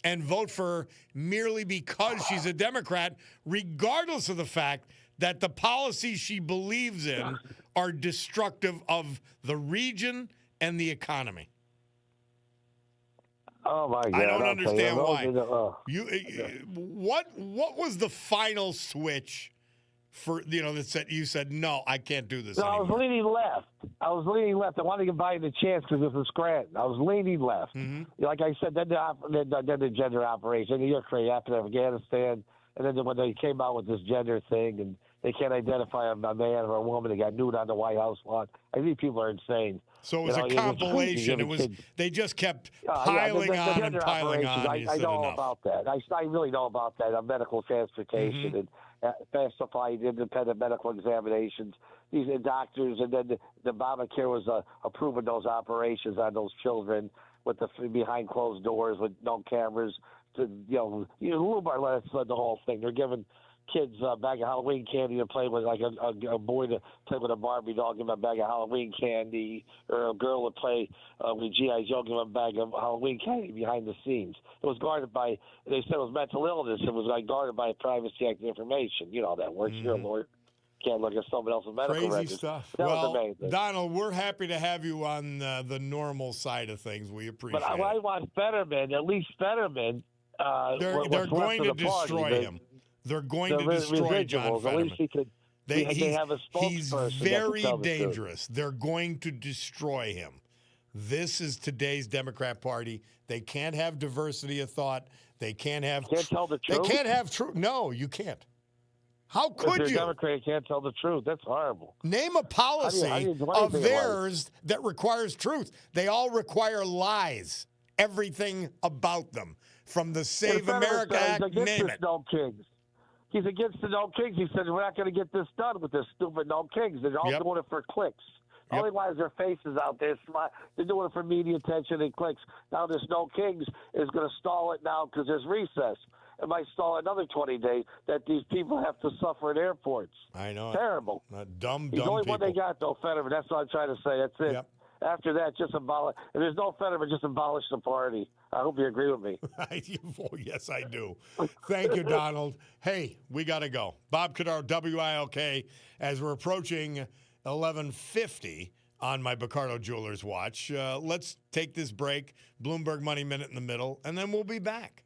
Speaker 1: and vote for her merely because she's a Democrat, regardless of the fact that the policies she believes in are destructive of the region and the economy.
Speaker 5: Oh my God!
Speaker 1: I don't understand why. What was the final switch for that said you said no, I can't do this anymore?
Speaker 5: I was leaning left. I wanted to give Biden a chance because this was Scranton. I was leaning left. Mm-hmm. Like I said, then the gender operation. You're crazy after Afghanistan, and then when they came out with this gender thing, and they can't identify a man or a woman, they got nude on the White House lawn. I think people are insane.
Speaker 1: So it was a compilation. They just kept piling on and piling on.
Speaker 5: I know all about that. I really know about that. Medical transportation and falsified independent medical examinations. These doctors, and then the Obamacare was approving those operations on those children with the behind closed doors with no cameras. Lou Bartlett led the whole thing. They're giving kids a bag of Halloween candy to play with, like a boy to play with a Barbie doll, give him a bag of Halloween candy, or a girl to play with G.I. Joe, give him a bag of Halloween candy behind the scenes. It was guarded by, they said it was mental illness. It was guarded by Privacy Act information. You know how that works. You're a lawyer. can't look at someone else's medical
Speaker 1: Crazy
Speaker 5: records.
Speaker 1: stuff.
Speaker 5: That was
Speaker 1: Well,
Speaker 5: amazing.
Speaker 1: Donald, we're happy to have you on the normal side of things. We appreciate
Speaker 5: But I
Speaker 1: it.
Speaker 5: want Fetterman, at least Fetterman.
Speaker 1: They're going to destroy him. They're going to destroy John
Speaker 5: At least
Speaker 1: Fetterman.
Speaker 5: he could. They have a
Speaker 1: He's
Speaker 5: spokesperson.
Speaker 1: very
Speaker 5: that can tell the
Speaker 1: dangerous. They're going to destroy him. This is today's Democrat Party. They can't have diversity of thought. They can't have.
Speaker 5: Can't tell the truth?
Speaker 1: They can't have truth. No, you can't. How could
Speaker 5: if
Speaker 1: you?
Speaker 5: you're a Democrat, you can't tell the truth. That's horrible.
Speaker 1: Name a policy
Speaker 5: how do you do
Speaker 1: of
Speaker 5: anything in
Speaker 1: theirs that requires truth. They all require lies. Everything about them, from the Save
Speaker 5: And Fetterman
Speaker 1: America
Speaker 5: said
Speaker 1: Act,
Speaker 5: he's against
Speaker 1: name
Speaker 5: this
Speaker 1: it.
Speaker 5: No Kings. He's against the No Kings. He said, we're not going to get this done with this stupid No Kings. They're all
Speaker 1: Yep.
Speaker 5: doing it for clicks.
Speaker 1: Yep.
Speaker 5: Only why is their faces out there. They're doing it for media attention and clicks. Now this No Kings is going to stall it now because there's recess. It might stall another 20 days that these people have to suffer in airports.
Speaker 1: I know.
Speaker 5: Terrible.
Speaker 1: Dumb
Speaker 5: He's the only
Speaker 1: people.
Speaker 5: one they got, though, Fetterman. That's what I'm trying to say. That's it.
Speaker 1: Yep.
Speaker 5: After that, just abolish. If there's no Fetterman, just abolish the party. I hope you agree with me.
Speaker 1: Oh, yes, I do. Thank you, Donald. Hey, we got to go. Bob Cordaro, WILK, as we're approaching 11:50 on my Bacardo Jewelers watch. Let's take this break, Bloomberg Money Minute in the middle, and then we'll be back.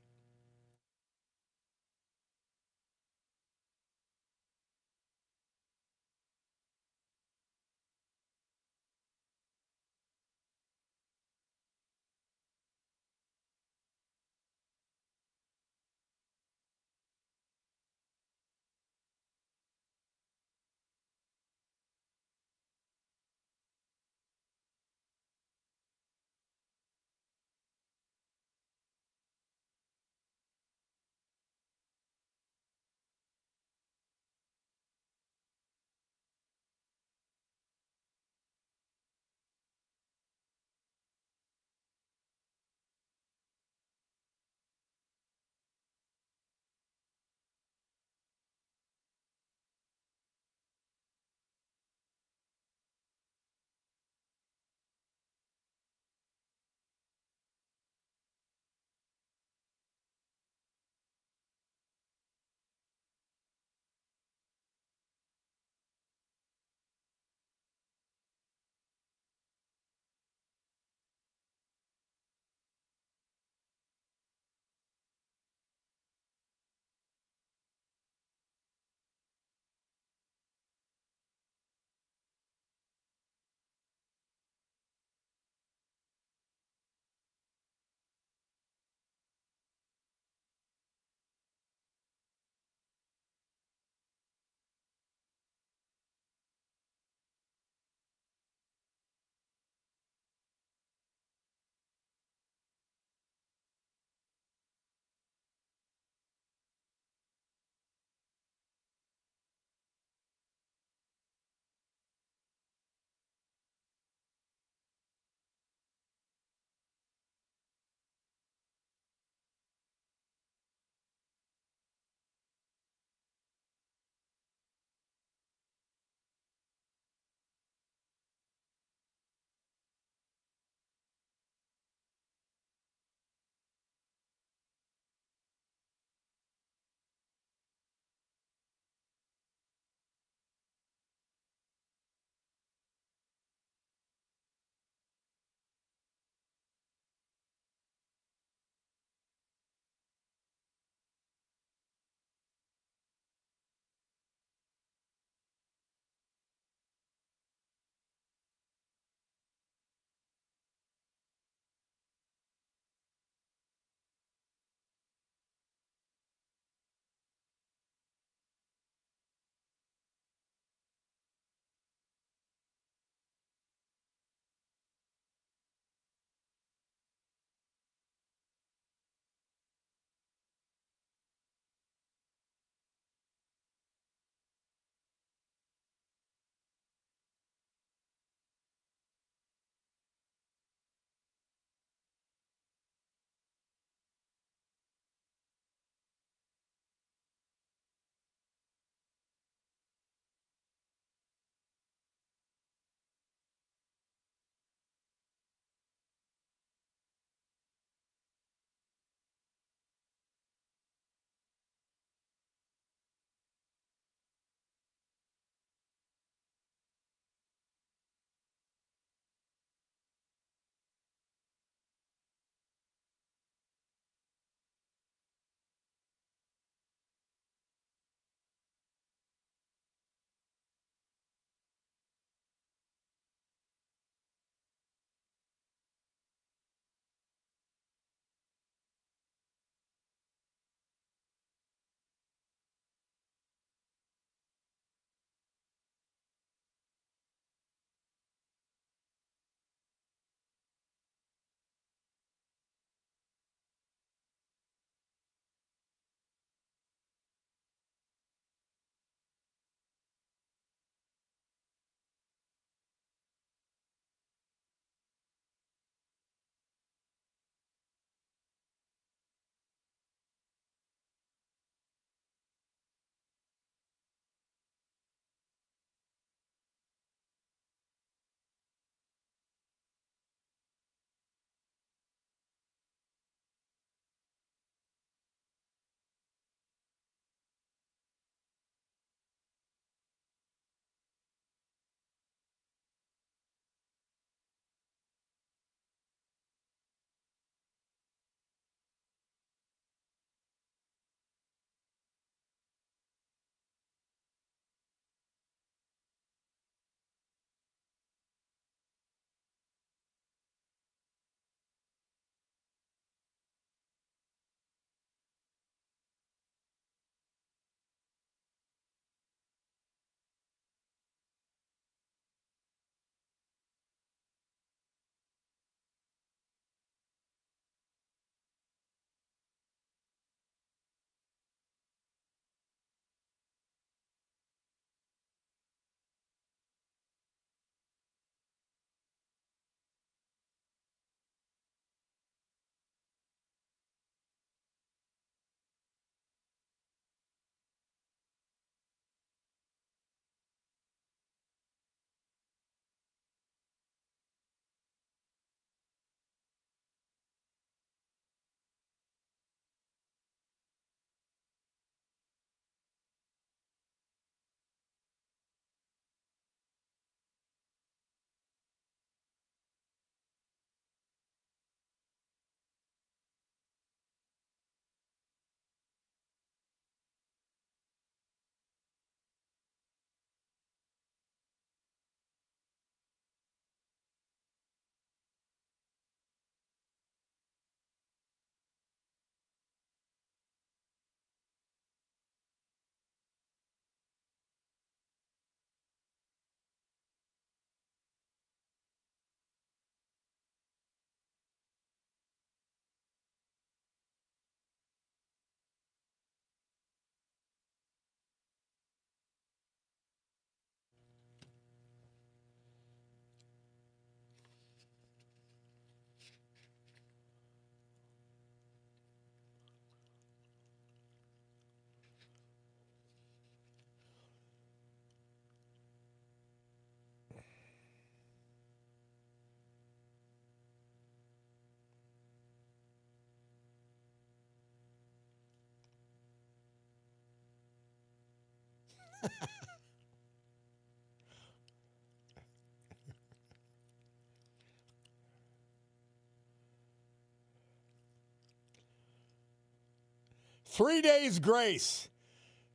Speaker 1: Three days grace.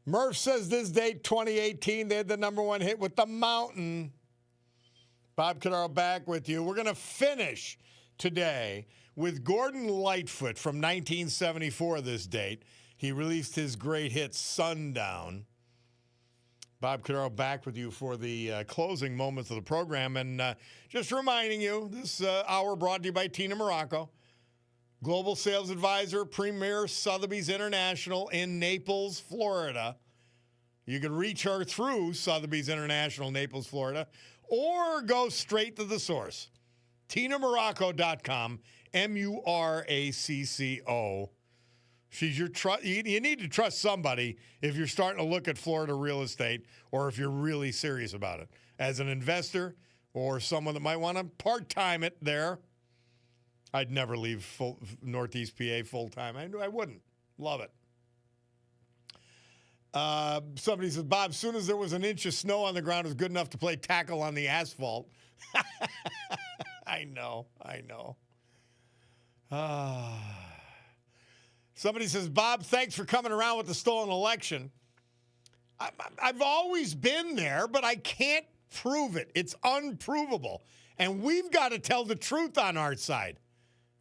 Speaker 1: Murph says this date, 2018, they had the number one hit with The Mountain. Bob Cordaro back with you. We're going to finish today with Gordon Lightfoot from 1974 this date. He released his great hit, Sundown. Bob Cordaro back with you for the closing moments of the program. And just reminding you, this hour brought to you by Tina Morocco, Global Sales Advisor, Premier Sotheby's International in Naples, Florida. You can reach her through Sotheby's International, Naples, Florida, or go straight to the source. TinaMorocco.com, Muracco. She's your trust. You need to trust somebody if you're starting to look at Florida real estate or if you're really serious about it. As an investor or someone that might want to part-time it there, I'd never leave Northeast PA full-time. I wouldn't. Love it. Somebody says, Bob, as soon as there was an inch of snow on the ground, it was good enough to play tackle on the asphalt. I know. Somebody says, Bob, thanks for coming around with the stolen election. I've always been there, but I can't prove it. It's unprovable. And we've got to tell the truth on our side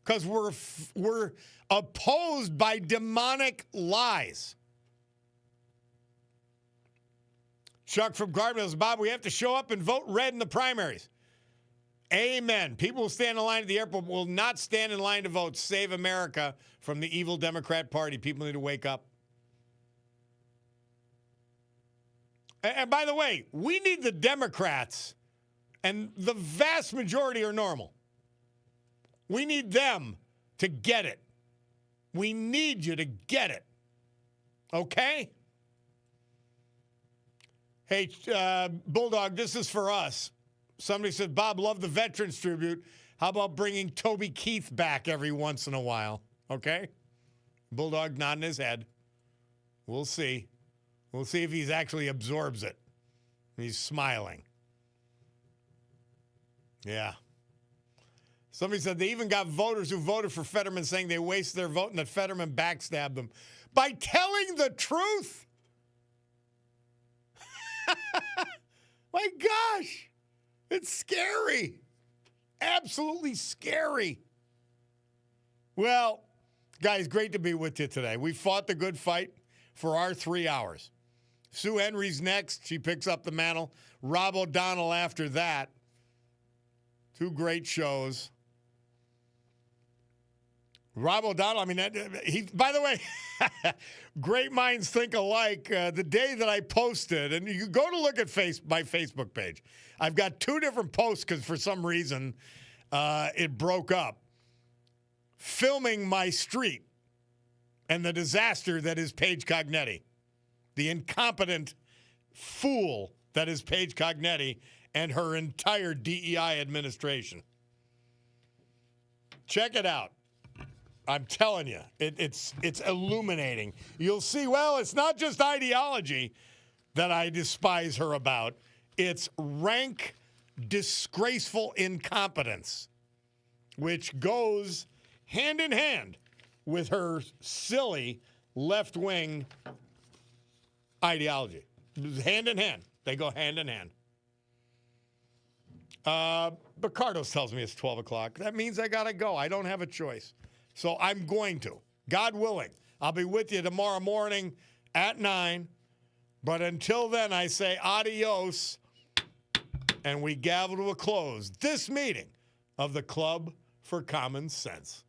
Speaker 1: because we're opposed by demonic lies. Chuck from Gardner says, Bob, we have to show up and vote red in the primaries. Amen. People who stand in line at the airport will not stand in line to vote. Save America from the evil Democrat Party. People need to wake up. And by the way, we need the Democrats, and the vast majority are normal. We need them to get it. We need you to get it. Okay? Hey, Bulldog, this is for us. Somebody said, Bob, love the Veterans Tribute. How about bringing Toby Keith back every once in a while? Okay? Bulldog nodding his head. We'll see. We'll see if he actually absorbs it. He's smiling. Yeah. Somebody said they even got voters who voted for Fetterman saying they wasted their vote and that Fetterman backstabbed them. By telling the truth. My gosh. It's scary. Absolutely scary. Well, guys, great to be with you today. We fought the good fight for our 3 hours. Sue Henry's next. She picks up the mantle. Rob O'Donnell after that. Two great shows. Rob O'Donnell, I mean, by the way, great minds think alike. The day that I posted, and you go to look at my Facebook page, I've got two different posts because for some reason it broke up. Filming my street and the disaster that is Paige Cognetti. The incompetent fool that is Paige Cognetti and her entire DEI administration. Check it out. I'm telling you, it's illuminating. You'll see, well, it's not just ideology that I despise her about. It's rank, disgraceful incompetence, which goes hand in hand with her silly left-wing ideology. Hand in hand. They go hand in hand. Ricardo tells me it's 12 o'clock. That means I got to go. I don't have a choice. So I'm going to. God willing. I'll be with you tomorrow morning at 9. But until then, I say adios. And we gavel to a close this meeting of the Club for Common Sense.